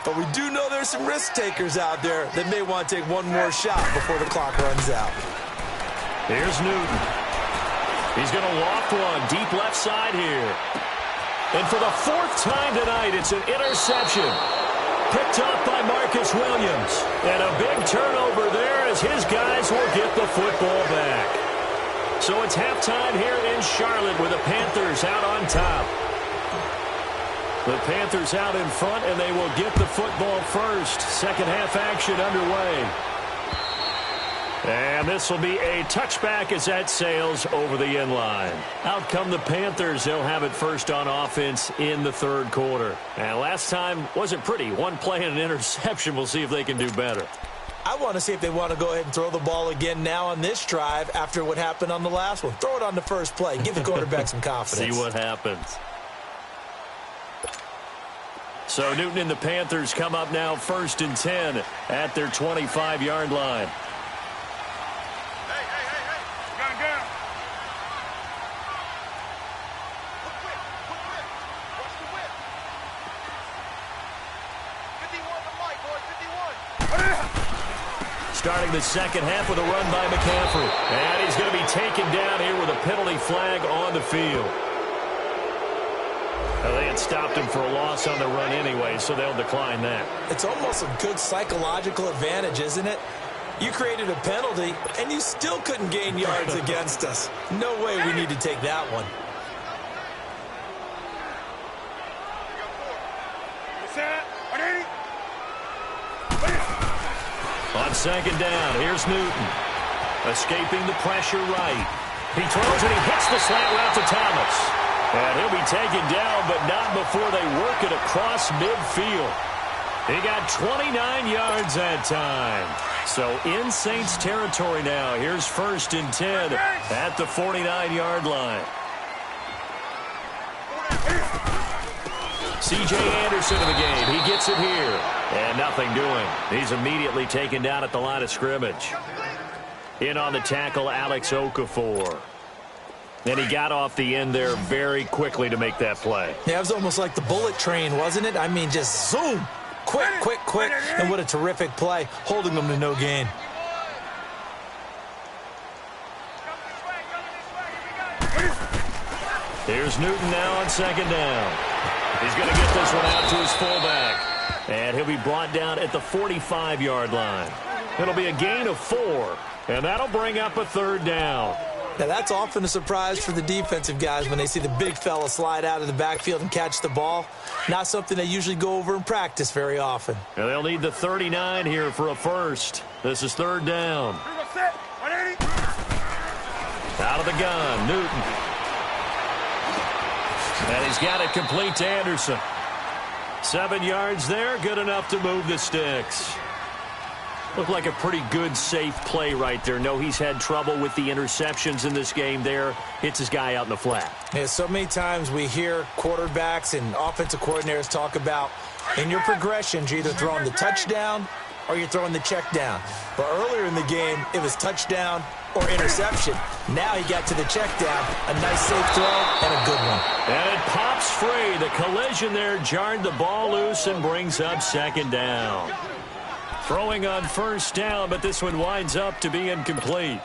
But we do know there's some risk takers out there that may want to take one more shot before the clock runs out. Here's Newton. He's going to loft one deep left side here. And for the fourth time tonight, it's an interception. Picked up by Marcus Williams. And a big turnover there as his guys will get the football back. So it's halftime here in Charlotte with the Panthers out on top. The Panthers out in front, and they will get the football first. Second half action underway. And this will be a touchback as that sails over the end line. Out come the Panthers. They'll have it first on offense in the third quarter. And last time wasn't pretty. One play and an interception. We'll see if they can do better. I want to see if they want to go ahead and throw the ball again now on this drive after what happened on the last one. Throw it on the first play. Give the quarterback some confidence. See what happens. So Newton and the Panthers come up now 1st and 10 at their 25-yard line. Starting the second half with a run by McCaffrey. And he's going to be taken down here with a penalty flag on the field. Well, they had stopped him for a loss on the run anyway, so they'll decline that. It's almost a good psychological advantage, isn't it? You created a penalty, and you still couldn't gain yards against us. No way we need to take that one. On second down, here's Newton. Escaping the pressure right. He throws and he hits the slant route to Thomas. And he'll be taken down, but not before they work it across midfield. He got 29 yards that time. So in Saints territory now. Here's 1st and 10 at the 49-yard line. C.J. Anderson in the game. He gets it here. And nothing doing. He's immediately taken down at the line of scrimmage. In on the tackle, Alex Okafor. And he got off the end there very quickly to make that play. Yeah, it was almost like the bullet train, wasn't it? I mean, just zoom. Quick, quick, quick. And what a terrific play, holding them to no gain. Here's Newton now on second down. He's going to get this one out to his fullback. And he'll be brought down at the 45-yard line. It'll be a gain of 4. And that'll bring up a third down. Now, that's often a surprise for the defensive guys when they see the big fella slide out of the backfield and catch the ball. Not something they usually go over in practice very often. And they'll need the 39 here for a first. This is third down. Out of the gun, Newton. And he's got it complete to Anderson. 7 yards there, good enough to move the sticks. Looked like a pretty good, safe play right there. No, he's had trouble with the interceptions in this game there. Hits his guy out in the flat. Yeah, so many times we hear quarterbacks and offensive coordinators talk about in your progressions, you're either throwing the touchdown or you're throwing the check down. But earlier in the game, it was touchdown or interception. Now he got to the check down. A nice safe throw and a good one. And it pops free. The collision there jarred the ball loose and brings up second down. Throwing on first down, but this one winds up to be incomplete.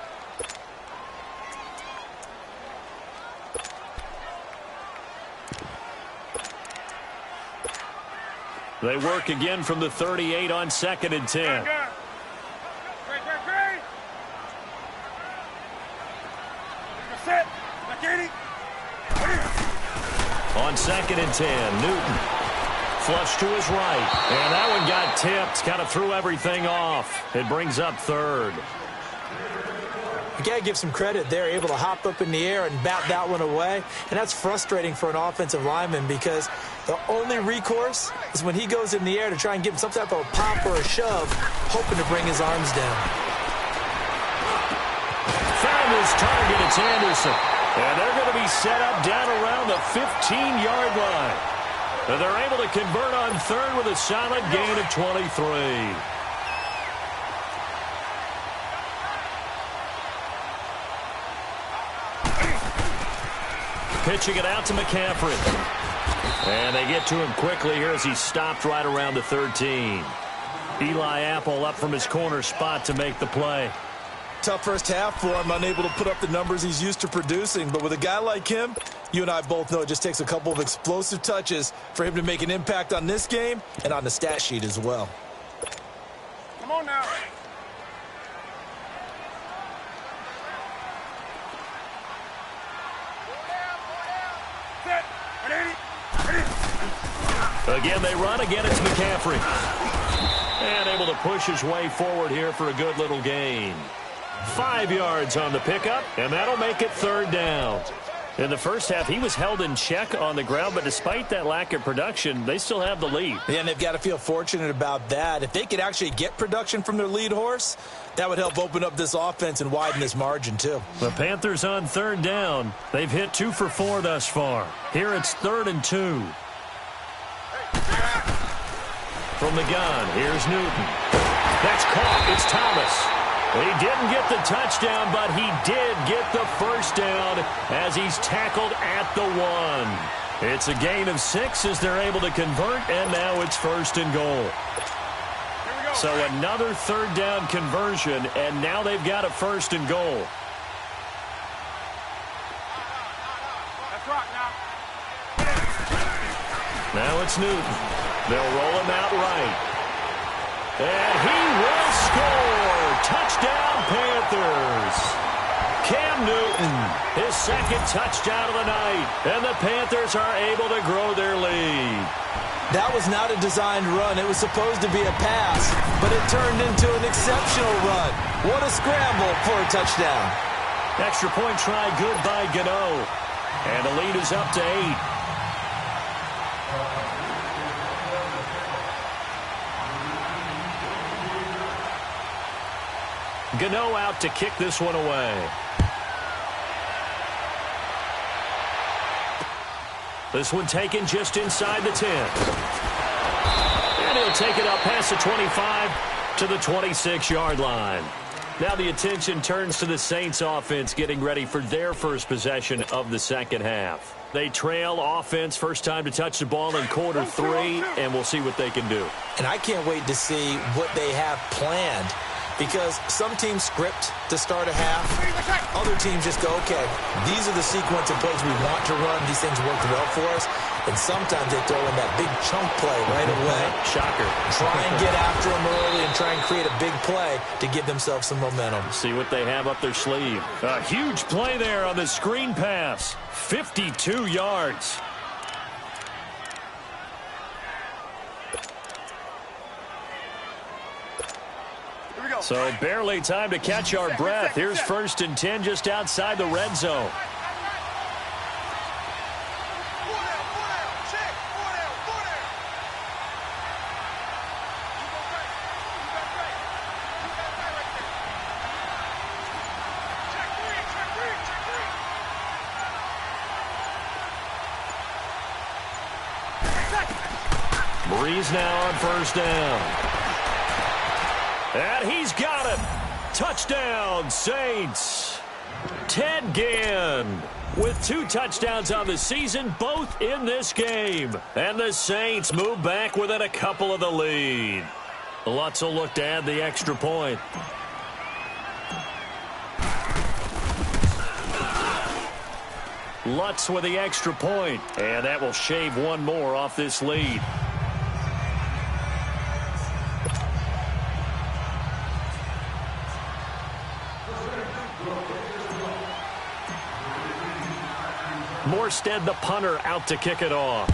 They work again from the 38 on 2nd and 10. On 2nd and 10, Newton. Flush to his right. And that one got tipped. Kind of threw everything off. It brings up third. You got to give some credit there, able to hop up in the air and bat that one away. And that's frustrating for an offensive lineman because the only recourse is when he goes in the air to try and give some type of a pop or a shove, hoping to bring his arms down. Found his target. It's Anderson. And they're going to be set up down around the 15-yard line. And they're able to convert on third with a solid gain of 23. Pitching it out to McCaffrey. And they get to him quickly here as he's stopped right around the 13. Eli Apple up from his corner spot to make the play. Tough first half for him, unable to put up the numbers he's used to producing. But with a guy like him, you and I both know it just takes a couple of explosive touches for him to make an impact on this game and on the stat sheet as well. Come on now. Again, they run. Again, it's McCaffrey. And able to push his way forward here for a good little gain. 5 yards on the pickup, and that'll make it 3rd down. In the first half, he was held in check on the ground, but despite that lack of production, they still have the lead. Yeah, and they've got to feel fortunate about that. If they could actually get production from their lead horse, that would help open up this offense and widen this margin, too. The Panthers on 3rd down. They've hit 2 for 4 thus far. Here it's 3rd and 2. From the gun, here's Newton. That's caught. It's Thomas. He didn't get the touchdown, but he did get the first down as he's tackled at the 1. It's a gain of 6 as they're able to convert, and now it's 1st and goal. So another 3rd down conversion, and now they've got a 1st and goal. Now it's Newton. They'll roll him out right. And he will score. Touchdown, Panthers. Cam Newton, his 2nd touchdown of the night. And the Panthers are able to grow their lead. That was not a designed run. It was supposed to be a pass, but it turned into an exceptional run. What a scramble for a touchdown. Extra point try good by Gano. And the lead is up to 8. Gano out to kick this one away. This one taken just inside the 10. And he'll take it up past the 25 to the 26-yard line. Now the attention turns to the Saints offense getting ready for their first possession of the second half. They trail offense first time to touch the ball in quarter 3, and we'll see what they can do. And I can't wait to see what they have planned. Because some teams script to start a half. Other teams just go, okay, these are the sequence of plays we want to run. These things worked well for us. And sometimes they throw in that big chunk play right away. Shocker. Try and get after them early and try and create a big play to give themselves some momentum. See what they have up their sleeve. A huge play there on the screen pass. 52 yards. So barely time to catch our breath. Here's 1st and 10 just outside the red zone. Breeze now on 1st down. And he's got it. Touchdown, Saints. Ted Ginn with 2 touchdowns on the season, both in this game. And the Saints move back within a couple of the lead. Lutz will look to add the extra point. Lutz with the extra point, and that will shave 1 more off this lead. Morstead, the punter, out to kick it off.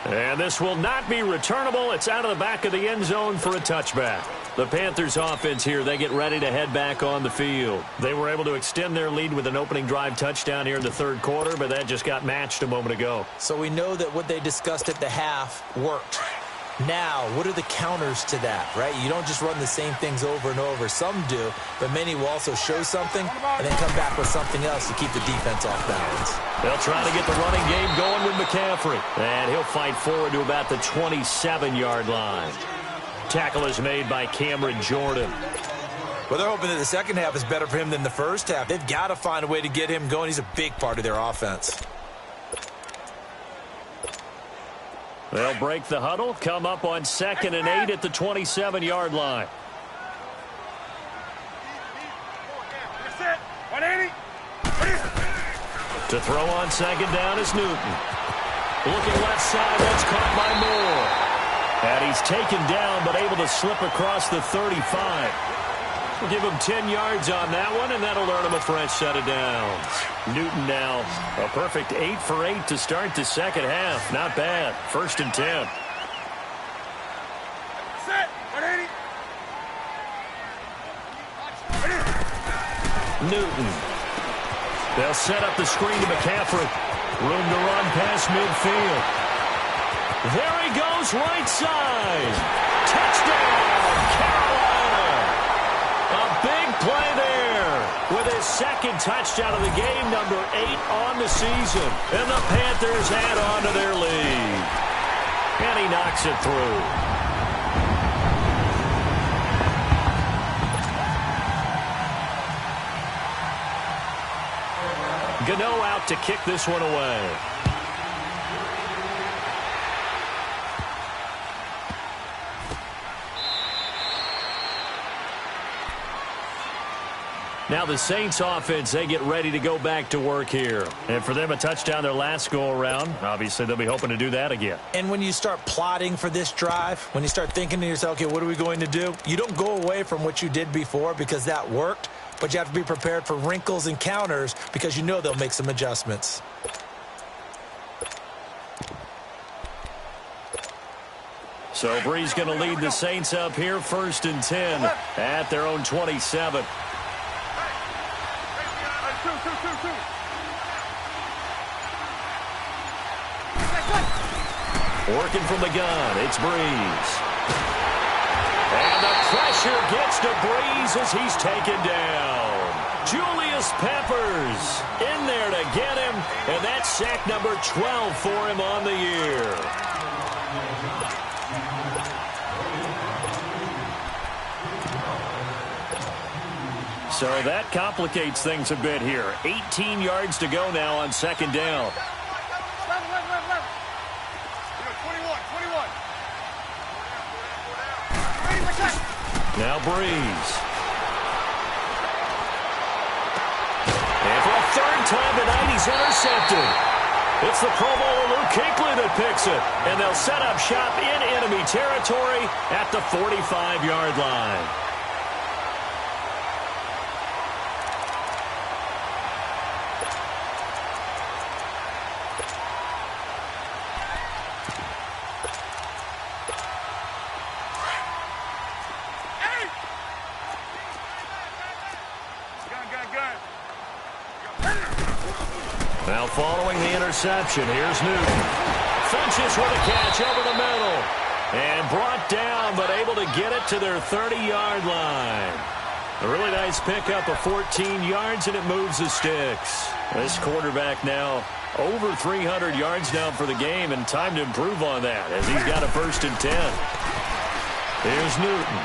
And this will not be returnable. It's out of the back of the end zone for a touchback. The Panthers offense here, they get ready to head back on the field. They were able to extend their lead with an opening drive touchdown here in the 3rd quarter, but that just got matched a moment ago. So we know that what they discussed at the half worked. Now, what are the counters to that, right? You don't just run the same things over and over. Some do, but many will also show something and then come back with something else to keep the defense off balance. They'll try to get the running game going with McCaffrey. And he'll fight forward to about the 27-yard line. Tackle is made by Cameron Jordan. Well, they're hoping that the second half is better for him than the first half. They've got to find a way to get him going. He's a big part of their offense. They'll break the huddle, come up on 2nd and 8 at the 27-yard line. To throw on 2nd down is Newton. Looking left side, that's caught by Moore. And he's taken down, but able to slip across the 35. We'll give him 10 yards on that one, and that'll earn him a fresh set of downs. Newton now a perfect 8 for 8 to start the second half. Not bad. 1st and 10. Newton. They'll set up the screen to McCaffrey. Room to run past midfield. There he goes, right side. Touchdown, Carolina. A big play there with his 2nd touchdown of the game, number 8 on the season. And the Panthers add on to their lead. And he knocks it through. Gano out to kick this one away. Now the Saints offense, they get ready to go back to work here. And for them, a touchdown their last go-around. Obviously, they'll be hoping to do that again. And when you start plotting for this drive, when you start thinking to yourself, okay, what are we going to do? You don't go away from what you did before because that worked. But you have to be prepared for wrinkles and counters because you know they'll make some adjustments. So Bree's going to lead the Saints up here, 1st and 10 at their own 27. Working from the gun, it's Breeze. And the pressure gets to Breeze as he's taken down. Julius Peppers in there to get him, and that's sack number 12 for him on the year. So that complicates things a bit here. 18 yards to go now on 2nd down. Now Breeze. And for a 3rd time tonight, he's intercepted. It's the Pro Bowler Luke Kuechly that picks it. And they'll set up shop in enemy territory at the 45-yard line. Now following the interception, here's Newton. Funches with a catch over the middle. And brought down, but able to get it to their 30-yard line. A really nice pickup of 14 yards, and it moves the sticks. This quarterback now over 300 yards now for the game, and time to improve on that as he's got a 1st and 10. Here's Newton.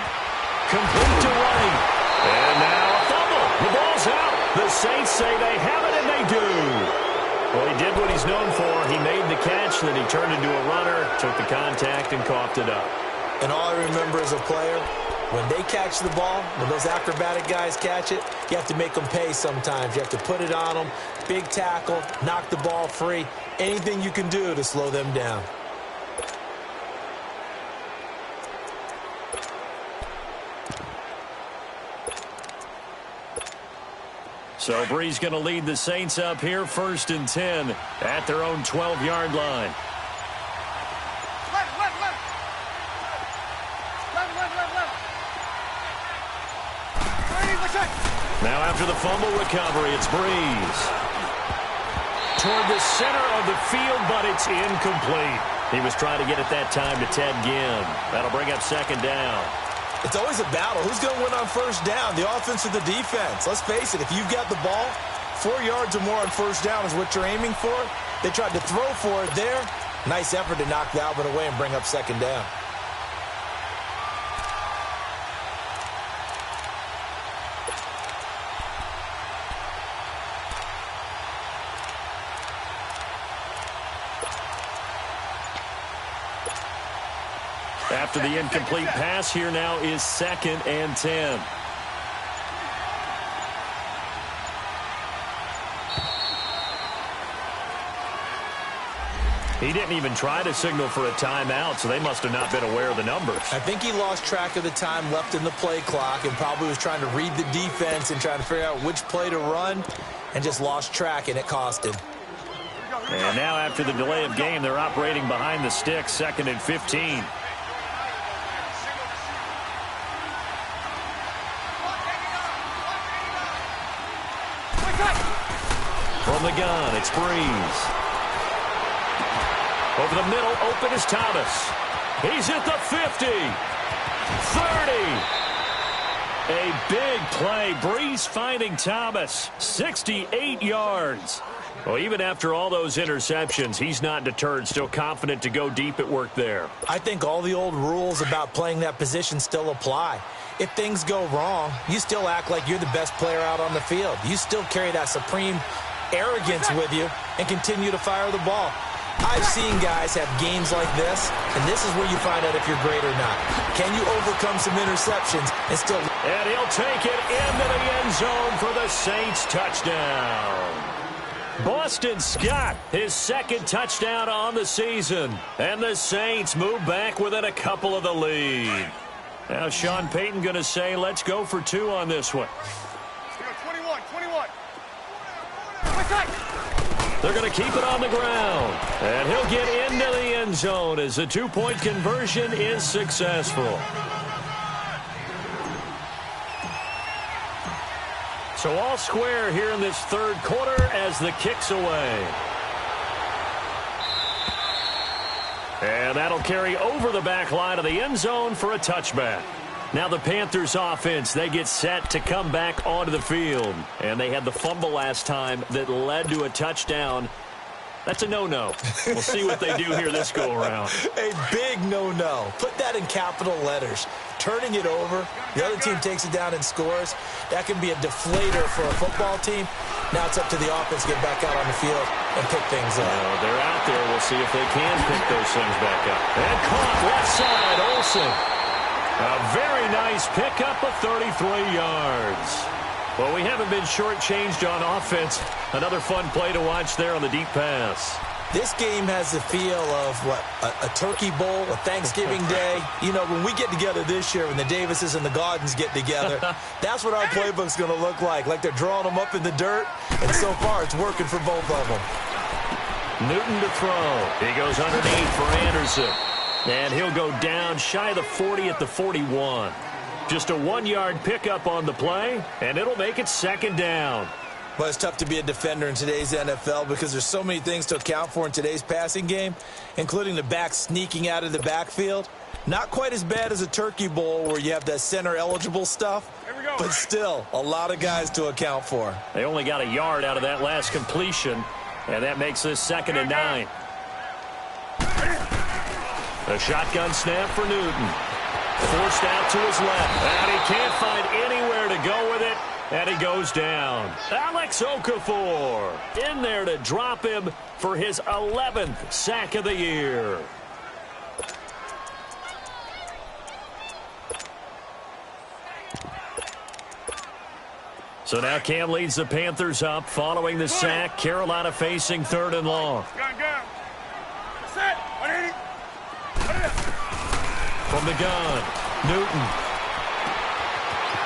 Complete to right. And now a fumble. The ball's out. The Saints say they have it, and they do. Well, he did what he's known for. He made the catch, then he turned into a runner, took the contact, and coughed it up. And all I remember as a player, when they catch the ball, when those acrobatic guys catch it, you have to make them pay sometimes. You have to put it on them, big tackle, knock the ball free, anything you can do to slow them down. So Bree's going to lead the Saints up here, 1st and 10 at their own 12-yard line. Now after the fumble recovery, it's Breeze. Toward the center of the field, but it's incomplete. He was trying to get it that time to Ted Ginn. That'll bring up 2nd down. It's always a battle. Who's going to win on 1st down, the offense or the defense? Let's face it, if you've got the ball, 4 yards or more on 1st down is what you're aiming for. They tried to throw for it there. Nice effort to knock Dalvin away and bring up 2nd down. After the incomplete pass, here now is 2nd and 10. He didn't even try to signal for a timeout, so they must have not been aware of the numbers. I think he lost track of the time left in the play clock and probably was trying to read the defense and trying to figure out which play to run and just lost track, and it cost him. And now after the delay of game, they're operating behind the sticks, 2nd and 15. From the gun, it's Breeze. Over the middle, open is Thomas. He's at the 50. 30. A big play. Breeze finding Thomas. 68 yards. Well, even after all those interceptions, he's not deterred, still confident to go deep at work there. I think all the old rules about playing that position still apply. If things go wrong, you still act like you're the best player out on the field. You still carry that supreme arrogance with you and continue to fire the ball. I've seen guys have games like this, and this is where you find out if you're great or not. Can you overcome some interceptions and still... And he'll take it into the end zone for the Saints touchdown. Boston Scott, his 2nd touchdown on the season. And the Saints move back within a couple of the lead. Now Sean Payton going to say, let's go for 2 on this one. 21. They're going to keep it on the ground. And he'll get into the end zone as the 2-point conversion is successful. So all square here in this 3rd quarter as the kick's away. And that'll carry over the back line of the end zone for a touchback. Now the Panthers offense, they get set to come back onto the field. And they had the fumble last time that led to a touchdown. That's a no-no. We'll see what they do here this go-around. A big no-no. Put that in capital letters. Turning it over, the other team takes it down and scores. That can be a deflator for a football team. Now it's up to the offense to get back out on the field and pick things up. They're out there. We'll see if they can pick those things back up. And caught left side, Olsen. A very nice pickup of 33 yards. Well, we haven't been shortchanged on offense. Another fun play to watch there on the deep pass. This game has the feel of, a Turkey Bowl, a Thanksgiving Day. You know, when we get together this year, when the Davises and the Gaudens get together, that's what our playbook's going to look like they're drawing them up in the dirt, and so far it's working for both of them. Newton to throw. He goes underneath for Anderson. And he'll go down shy of the 40 at the 41. Just a 1-yard pickup on the play, and it'll make it 2nd down. Well, it's tough to be a defender in today's NFL because there's so many things to account for in today's passing game, including the back sneaking out of the backfield. Not quite as bad as a Turkey Bowl where you have that center-eligible stuff, but still a lot of guys to account for. They only got a yard out of that last completion, and that makes this 2nd and 9. A shotgun snap for Newton. Forced out to his left. And he can't find anywhere to go with it. And he goes down. Alex Okafor in there to drop him for his 11th sack of the year. So now Cam leads the Panthers up following the sack. Carolina facing 3rd and long. Set. 180. From the gun, Newton.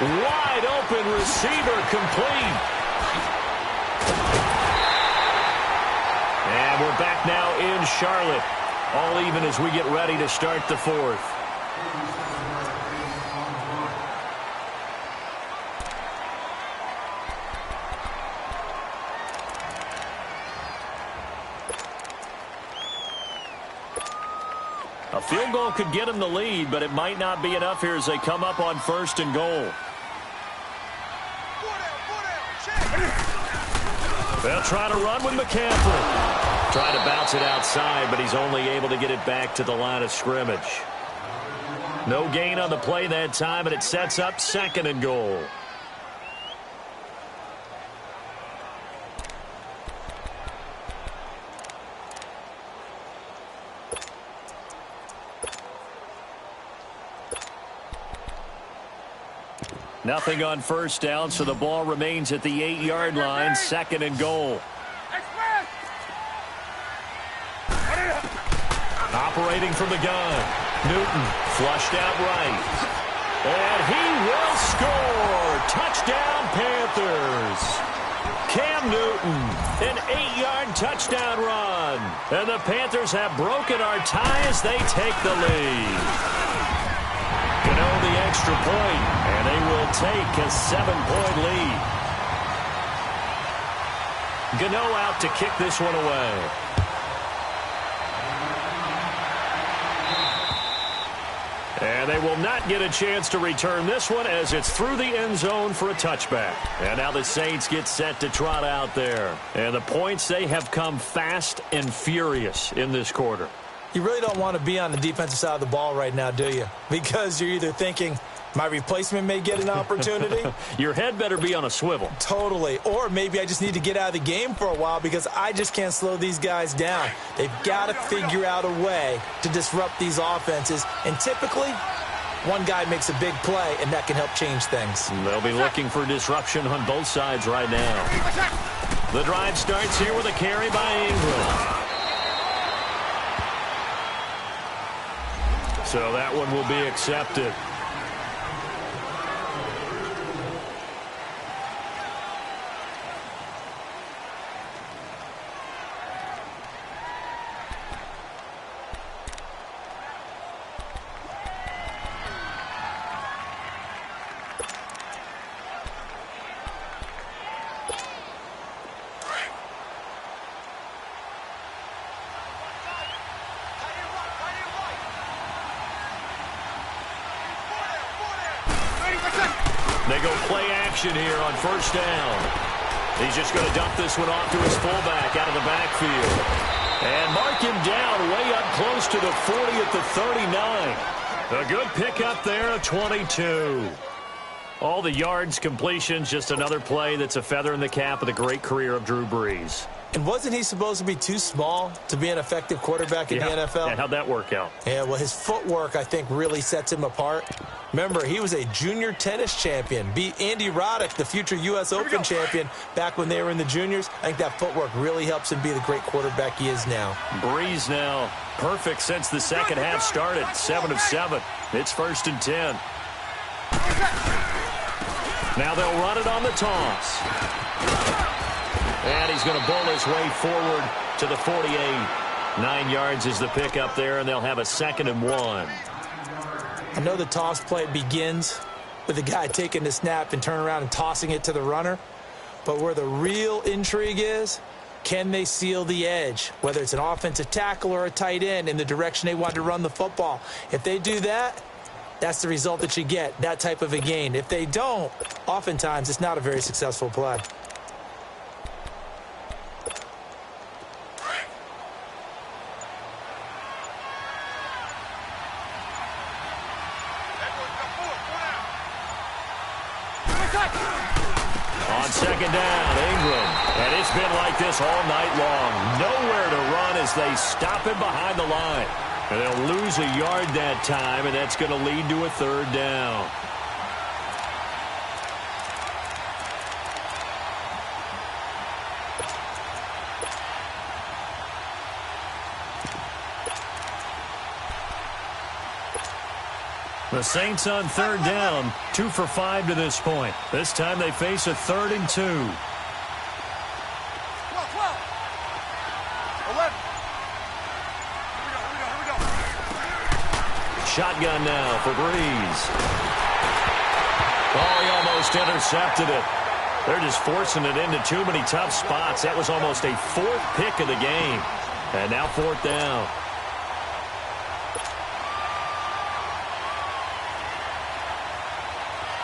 Wide open receiver, complete. And we're back now in Charlotte. All even as we get ready to start the 4th. A field goal could get them the lead, but it might not be enough here as they come up on 1st and goal. They'll try to run with McCaffrey. Try to bounce it outside, but he's only able to get it back to the line of scrimmage. No gain on the play that time, and it sets up 2nd and goal. Nothing on first down, so the ball remains at the 8-yard line, 2nd and goal. Operating from the gun. Newton flushed out right. And he will score. Touchdown, Panthers. Cam Newton, an 8-yard touchdown run. And the Panthers have broken our tie as they take the lead. Gano the extra point, and they will take a 7-point lead. Gano out to kick this one away. And they will not get a chance to return this one as it's through the end zone for a touchback. And now the Saints get set to trot out there. And the points, they have come fast and furious in this quarter. You really don't want to be on the defensive side of the ball right now, do you? Because you're either thinking, my replacement may get an opportunity. Your head better be on a swivel. Totally. Or maybe I just need to get out of the game for a while because I just can't slow these guys down. They've got to figure out a way to disrupt these offenses. And typically, one guy makes a big play, and that can help change things. They'll be looking for disruption on both sides right now. The drive starts here with a carry by Ingram. So that one will be accepted. They go play action here on first down. He's just going to dump this one off to his fullback out of the backfield. And mark him down way up close to the 40 at the 39. A good pickup there of 22. All the yards, completions, just another play that's a feather in the cap of the great career of Drew Brees. And wasn't he supposed to be too small to be an effective quarterback in the NFL? Yeah, how'd that work out? Yeah, well, his footwork, I think, really sets him apart. Remember, he was a junior tennis champion, beat Andy Roddick, the future U.S. Open champion, back when they were in the juniors. I think that footwork really helps him be the great quarterback he is now. Brees now perfect since the second half started, 7 of 7. It's 1st and 10. Now they'll run it on the toss. And he's going to bowl his way forward to the 48. 9 yards is the pickup there, and they'll have a 2nd and 1. I know the toss play begins with the guy taking the snap and turning around and tossing it to the runner. But where the real intrigue is, can they seal the edge? Whether it's an offensive tackle or a tight end in the direction they want to run the football. If they do that, that's the result that you get, that type of a gain. If they don't, oftentimes it's not a very successful play. On second down, Ingram. And it's been like this all night long. Nowhere to run as they stop him behind the line. And they'll lose a yard that time, and that's going to lead to a 3rd down. The Saints on 3rd down, 2 for 5 to this point. This time they face a 3rd and 2. 12, 11. Here we go. Shotgun now for Brees. Oh, he almost intercepted it. They're just forcing it into too many tough spots. That was almost a 4th pick of the game. And now 4th down.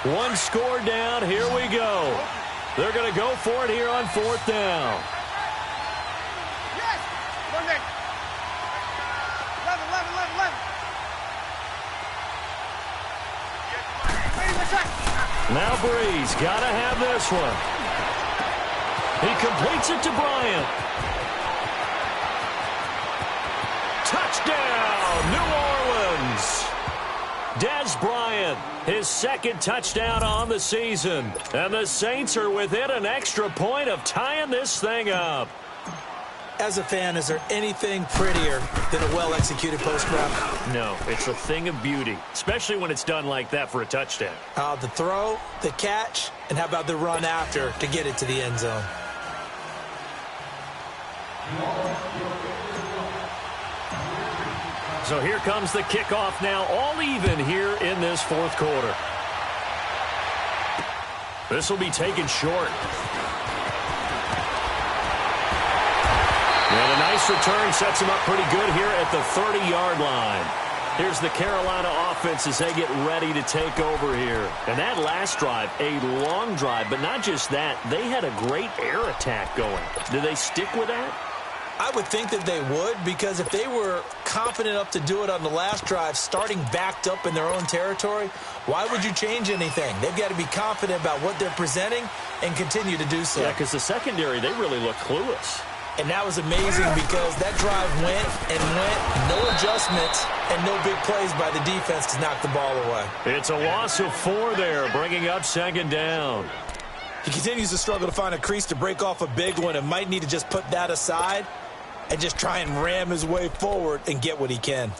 One score down. Here we go. They're going to go for it here on 4th down. Yes! Monday. 11. Now Brees got to have this one. He completes it to Bryant. Touchdown, New Orleans. Dez Bryant, his second touchdown on the season. And the Saints are within an extra point of tying this thing up. As a fan, is there anything prettier than a well-executed post route? No, it's a thing of beauty, especially when it's done like that for a touchdown. The throw, the catch, and how about the run after to get it to the end zone? So here comes the kickoff now, all even here in this fourth quarter. This will be taken short. And a nice return sets him up pretty good here at the 30-yard line. Here's the Carolina offense as they get ready to take over here. And that last drive, a long drive, but not just that, they had a great air attack going. Do they stick with that? I would think that they would, because if they were confident enough to do it on the last drive, starting backed up in their own territory, why would you change anything? They've got to be confident about what they're presenting and continue to do so. Yeah, because the secondary, they really look clueless. And that was amazing because that drive went and went, no adjustments, and no big plays by the defense to knock the ball away. It's a loss of 4 there, bringing up second down. He continues to struggle to find a crease to break off a big one and might need to just put that aside and just try and ram his way forward and get what he can.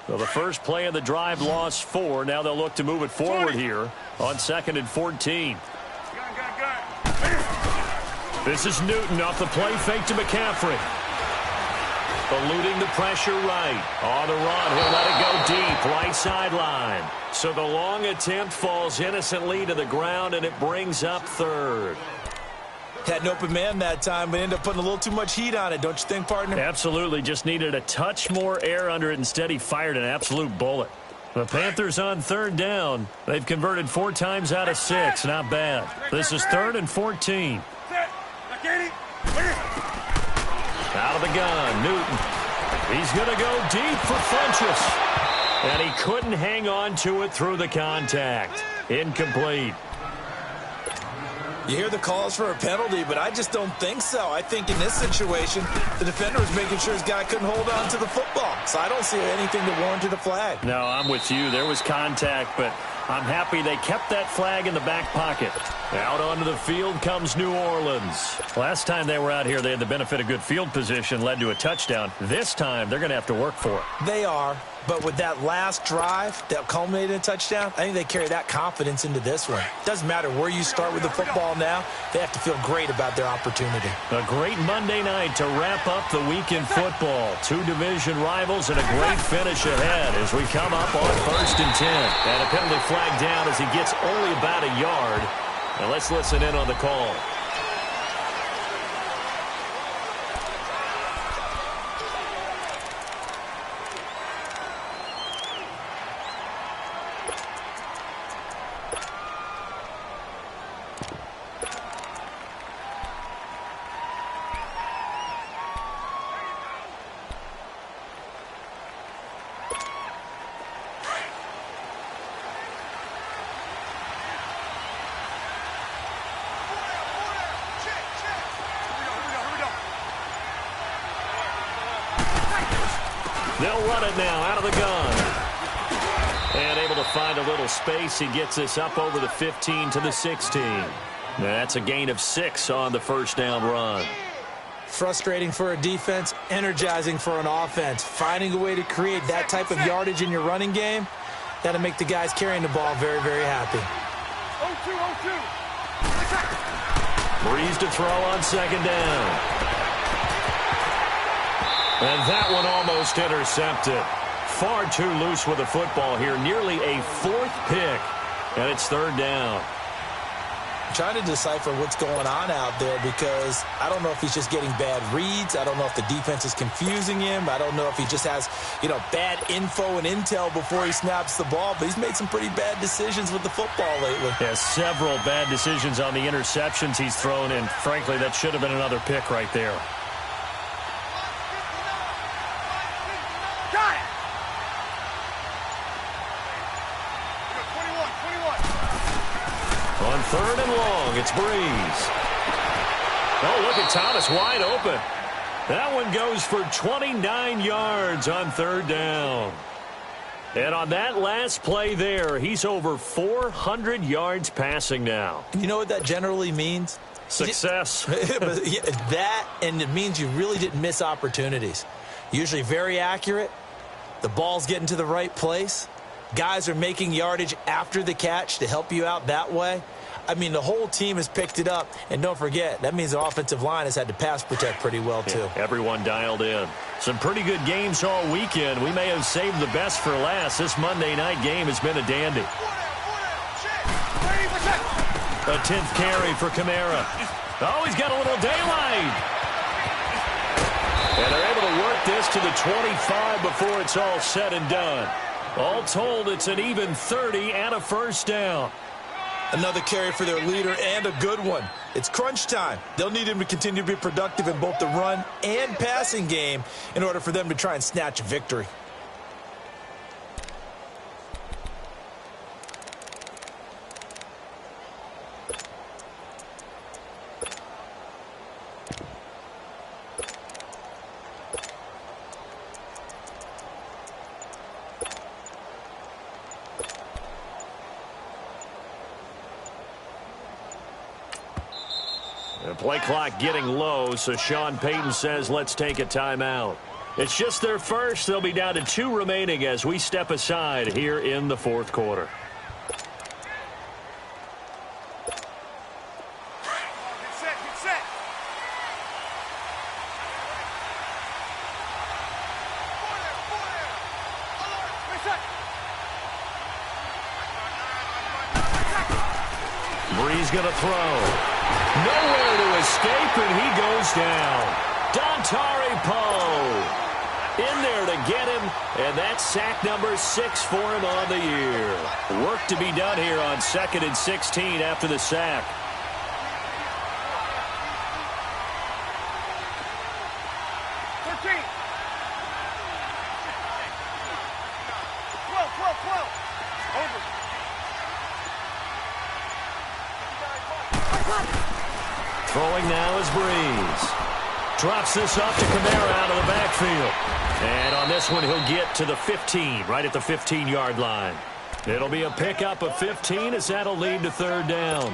Well, the first play of the drive lost 4. Now they'll look to move it forward here on 2nd and 14. This is Newton off the play fake to McCaffrey. Eluding the pressure right. On the run, he'll let it go deep, right sideline. So the long attempt falls innocently to the ground, and it brings up 3rd. Had an open man that time, but ended up putting a little too much heat on it, don't you think, partner? Absolutely. Just needed a touch more air under it. Instead, he fired an absolute bullet. The Panthers on 3rd down. They've converted 4 times out of 6. Not bad. This is 3rd and 14. Out of the gun, Newton. He's going to go deep for Funchess. And he couldn't hang on to it through the contact. Incomplete. You hear the calls for a penalty, but I just don't think so. I think in this situation, the defender was making sure his guy couldn't hold on to the football. So I don't see anything that warranted a flag. No, I'm with you. There was contact, but I'm happy they kept that flag in the back pocket. Out onto the field comes New Orleans. Last time they were out here, they had the benefit of good field position, led to a touchdown. This time, they're going to have to work for it. They are. But with that last drive that culminated in a touchdown, I think they carry that confidence into this one. Doesn't matter where you start with the football now. They have to feel great about their opportunity. A great Monday night to wrap up the week in football. 2 division rivals and a great finish ahead as we come up on 1st and 10. And a penalty flag down as he gets only about a yard. Now let's listen in on the call. They'll run it now out of the gun. And able to find a little space. He gets this up over the 15 to the 16. That's a gain of 6 on the first down run. Frustrating for a defense, energizing for an offense. Finding a way to create that type of yardage in your running game, that'll make the guys carrying the ball very, very happy. 0-2. Breeze to throw on second down. And that one almost intercepted. Far too loose with the football here. Nearly a 4th pick. And it's 3rd down. I'm trying to decipher what's going on out there because I don't know if he's just getting bad reads. I don't know if the defense is confusing him. I don't know if he just has, bad info and intel before he snaps the ball. But he's made some pretty bad decisions with the football lately. Yeah, several bad decisions on the interceptions he's thrown. And frankly, that should have been another pick right there. On 3rd and long, it's Breeze. Oh, look at Thomas wide open. That one goes for 29 yards on third down. And on that last play there, he's over 400 yards passing now. You know what that generally means? Success. That, and it means you really didn't miss opportunities. Usually very accurate. The ball's getting to the right place. Guys are making yardage after the catch to help you out that way. I mean, the whole team has picked it up. And don't forget, that means the offensive line has had to pass protect pretty well, too. Yeah, everyone dialed in. Some pretty good games all weekend. We may have saved the best for last. This Monday night game has been a dandy. A 10th carry for Kamara. Oh, he's got a little daylight. And they're able to work this to the 25 before it's all said and done. All told, it's an even 30 and a first down. Another carry for their leader and a good one. It's crunch time. They'll need him to continue to be productive in both the run and passing game in order for them to try and snatch a victory. The play clock getting low, so Sean Payton says let's take a timeout. It's just their first. They'll be down to 2 remaining as we step aside here in the fourth quarter. Get set. Bree's going to throw. Nowhere to escape, and he goes down. Dontari Poe in there to get him, and that's sack number 6 for him on the year. Work to be done here on 2nd and 16 after the sack. Throwing now is Breeze. Drops this off to Kamara out of the backfield. And on this one, he'll get to the 15, right at the 15-yard line. It'll be a pickup of 15 as that'll lead to third down.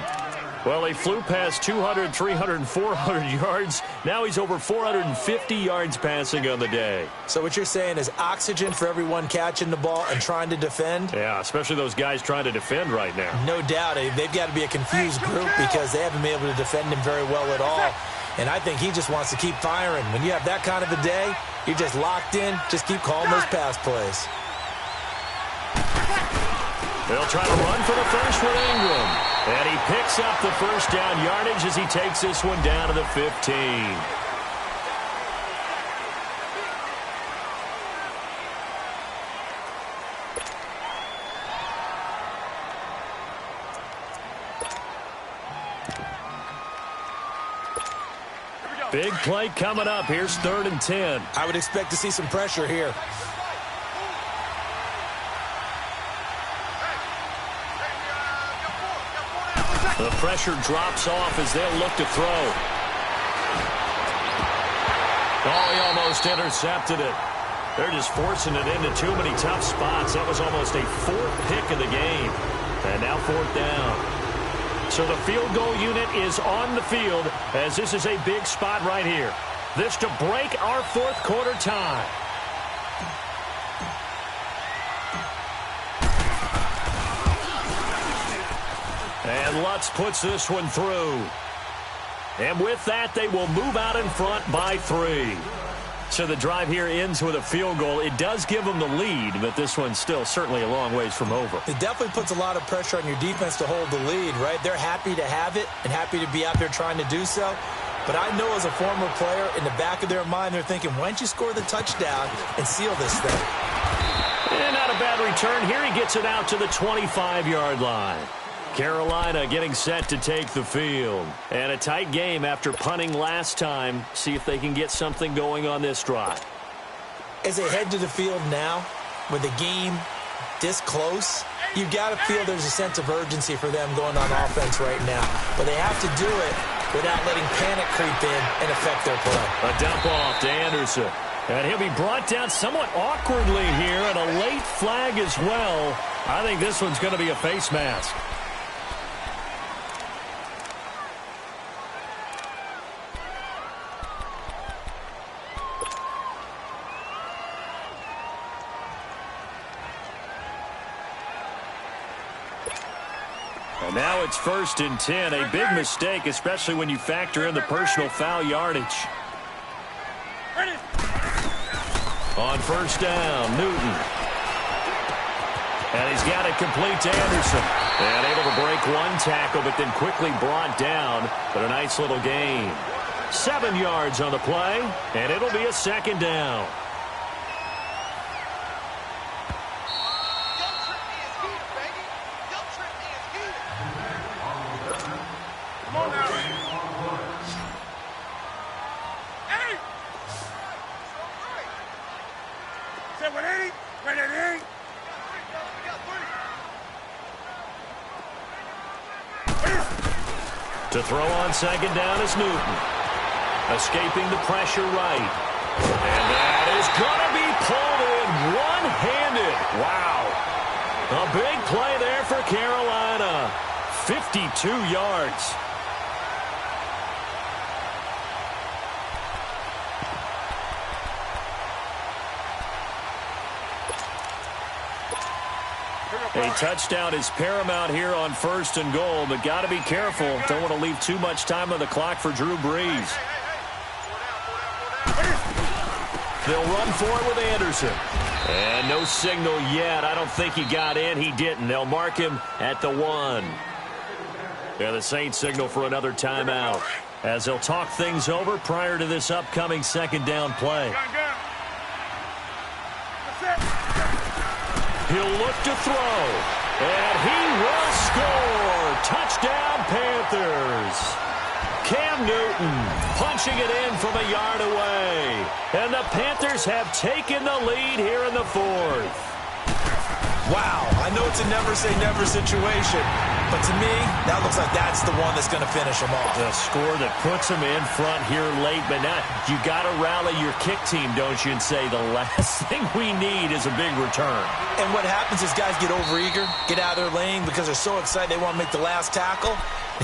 Well, he flew past 200, 300, and 400 yards. Now he's over 450 yards passing on the day. So what you're saying is oxygen for everyone catching the ball and trying to defend? Yeah, especially those guys trying to defend right now. No doubt. They've got to be a confused group because they haven't been able to defend him very well at all. And I think he just wants to keep firing. When you have that kind of a day, you're just locked in. Just keep calling those pass plays. They'll try to run for the first with Ingram. And he picks up the first down yardage as he takes this one down to the 15. Big play coming up. Here's 3rd and 10. I would expect to see some pressure here. The pressure drops off as they'll look to throw. Oh, he almost intercepted it. They're just forcing it into too many tough spots. That was almost a 4th pick of the game. And now 4th down. So the field goal unit is on the field as this is a big spot right here. This to break our 4th quarter tie. And Lutz puts this one through. And with that, they will move out in front by 3. So the drive here ends with a field goal. It does give them the lead, but this one's still certainly a long ways from over. It definitely puts a lot of pressure on your defense to hold the lead, right? They're happy to have it and happy to be out there trying to do so. But I know as a former player, in the back of their mind, they're thinking, why don't you score the touchdown and seal this thing? And not a bad return here. He gets it out to the 25-yard line. Carolina getting set to take the field. And a tight game after punting last time. See if they can get something going on this drive. As they head to the field now, with the game this close, you've got to feel there's a sense of urgency for them going on offense right now. But they have to do it without letting panic creep in and affect their play. A dump off to Anderson. And he'll be brought down somewhat awkwardly here, and a late flag as well. I think this one's going to be a face mask. And now it's 1st and 10. A big mistake, especially when you factor in the personal foul yardage. On 1st down, Newton. And he's got it complete to Anderson. And able to break one tackle, but then quickly brought down. But a nice little gain. 7 yards on the play, and it'll be a 2nd down. To throw on 2nd down is Newton. Escaping the pressure right. And that is going to be pulled in one-handed. Wow. A big play there for Carolina. 52 yards. A touchdown is paramount here on 1st and goal, but got to be careful. Don't want to leave too much time on the clock for Drew Brees. They'll run for it with Anderson. And no signal yet. I don't think he got in. He didn't. They'll mark him at the 1. Yeah, the Saints signal for another timeout as they'll talk things over prior to this upcoming 2nd down play. He'll look to throw, and he will score. Touchdown, Panthers. Cam Newton punching it in from a yard away. And the Panthers have taken the lead here in the 4th. Wow, I know it's a never-say-never situation, but to me, that looks like that's the one that's going to finish them off. The score that puts them in front here late, but now you got to rally your kick team, don't you, and say the last thing we need is a big return. And what happens is guys get overeager, get out of their lane because they're so excited they want to make the last tackle.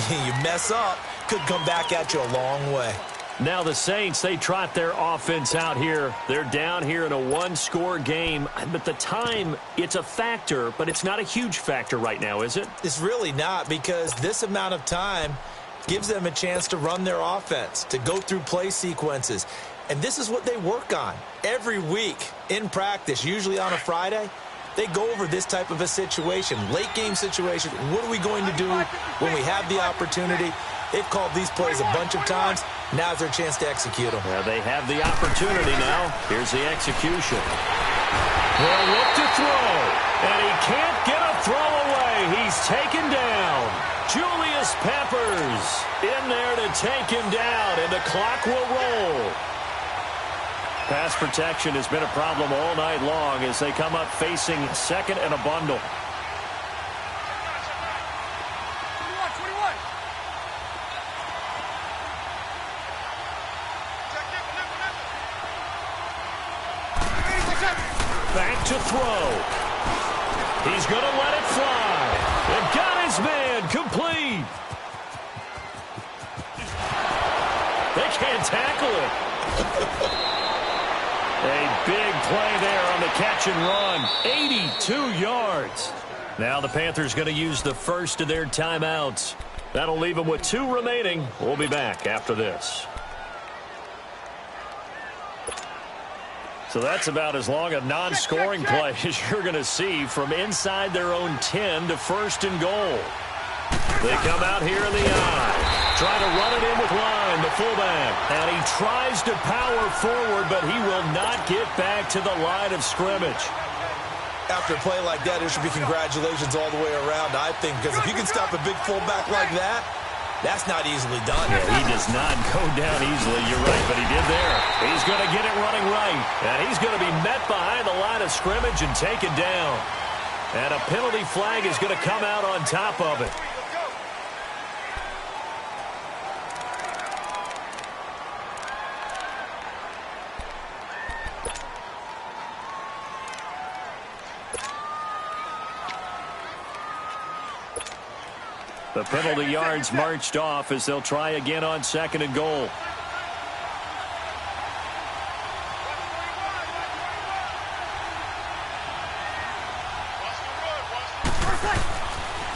You mess up, could come back at you a long way. Now the Saints, they trot their offense out here. They're down here in a 1-score game. But the time, it's a factor, but it's not a huge factor right now, is it? It's really not, because this amount of time gives them a chance to run their offense, to go through play sequences. And this is what they work on every week in practice, usually on a Friday. They go over this type of a situation, late game situation. What are we going to do when we have the opportunity? They've called these plays a bunch of times. Now's their chance to execute them. Well, they have the opportunity now. Here's the execution. They'll look to throw, and he can't get a throw away. He's taken down. Julius Peppers in there to take him down, and the clock will roll. Pass protection has been a problem all night long as they come up facing 2nd and a bundle. Back to throw. He's going to let it fly. And got his man complete. They can't tackle it. A big play there on the catch and run. 82 yards. Now the Panthers going to use the first of their timeouts. That'll leave them with 2 remaining. We'll be back after this. So that's about as long a non-scoring play as you're going to see from inside their own 10 to 1st and goal. They come out here in the eye. Try to run it in with Line, the fullback. And he tries to power forward, but he will not get back to the line of scrimmage. After a play like that, there should be congratulations all the way around, I think, because if you can stop a big fullback like that, that's not easily done. Yeah, he does not go down easily, you're right, but he did there. He's going to get it running right, and he's going to be met behind the line of scrimmage and taken down. And a penalty flag is going to come out on top of it. The penalty yards marched off as they'll try again on 2nd and goal.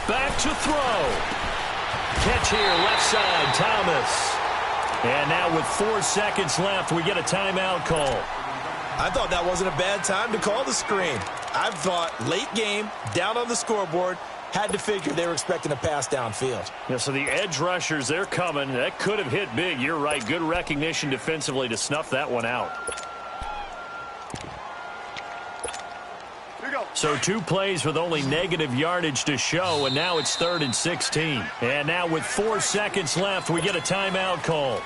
Back to throw. Catch here, left side, Thomas. And now with 4 seconds left, we get a timeout call. I thought that wasn't a bad time to call the screen. I thought late game, down on the scoreboard, had to figure they were expecting a pass downfield. Yeah, so the edge rushers, they're coming. That could have hit big. You're right. Good recognition defensively to snuff that one out. So 2 plays with only negative yardage to show, and now it's 3rd and 16. And now with 4 seconds left, we get a timeout call.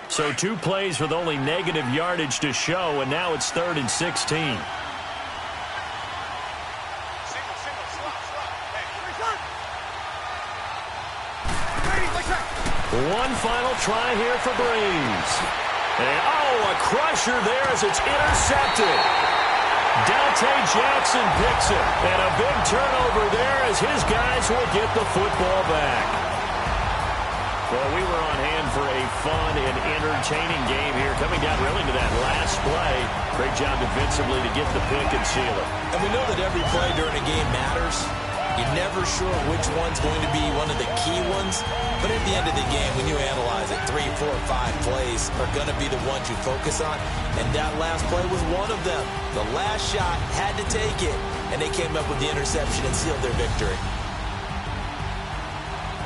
So 2 plays with only negative yardage to show, and now it's 3rd and 16. One final try here for Breeze. And, a crusher there as it's intercepted. Dante Jackson picks it. And a big turnover there as his guys will get the football back. Well, we were on hand for a fun and entertaining game here. Coming down really to that last play. Great job defensively to get the pick and seal it. And we know that every play during a game matters. You're never sure which one's going to be one of the key ones. But at the end of the game, when you analyze it, 3, 4, 5 plays are going to be the ones you focus on. And that last play was one of them. The last shot had to take it. And they came up with the interception and sealed their victory.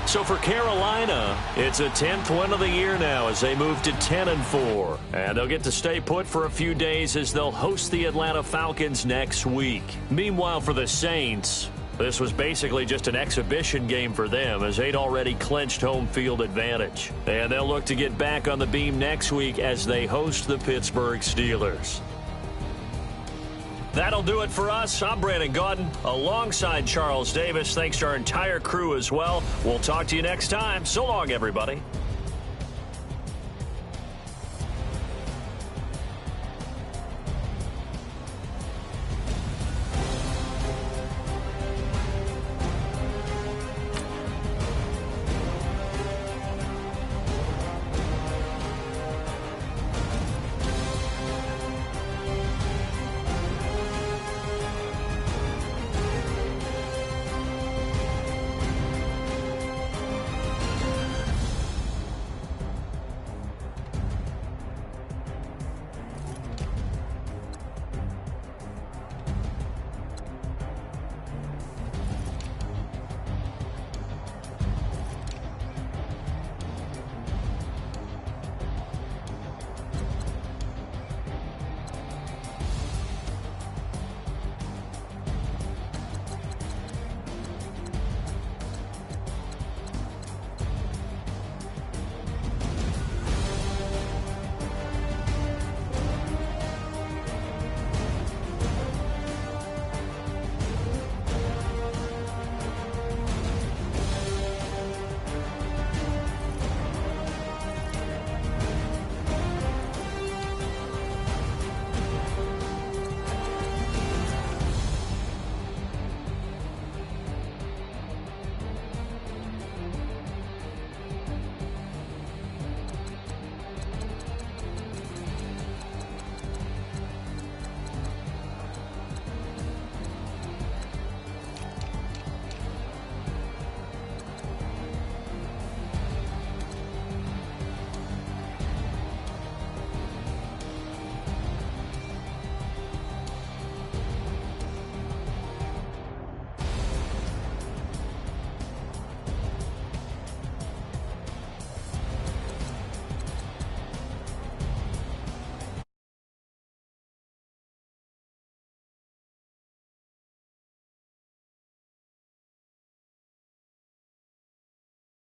So for Carolina, it's a 10th win of the year now as they move to 10-4. And they'll get to stay put for a few days as they'll host the Atlanta Falcons next week. Meanwhile, for the Saints, this was basically just an exhibition game for them as they'd already clinched home field advantage. And they'll look to get back on the beam next week as they host the Pittsburgh Steelers. That'll do it for us. I'm Brandon Gaudin alongside Charles Davis. Thanks to our entire crew as well. We'll talk to you next time. So long, everybody.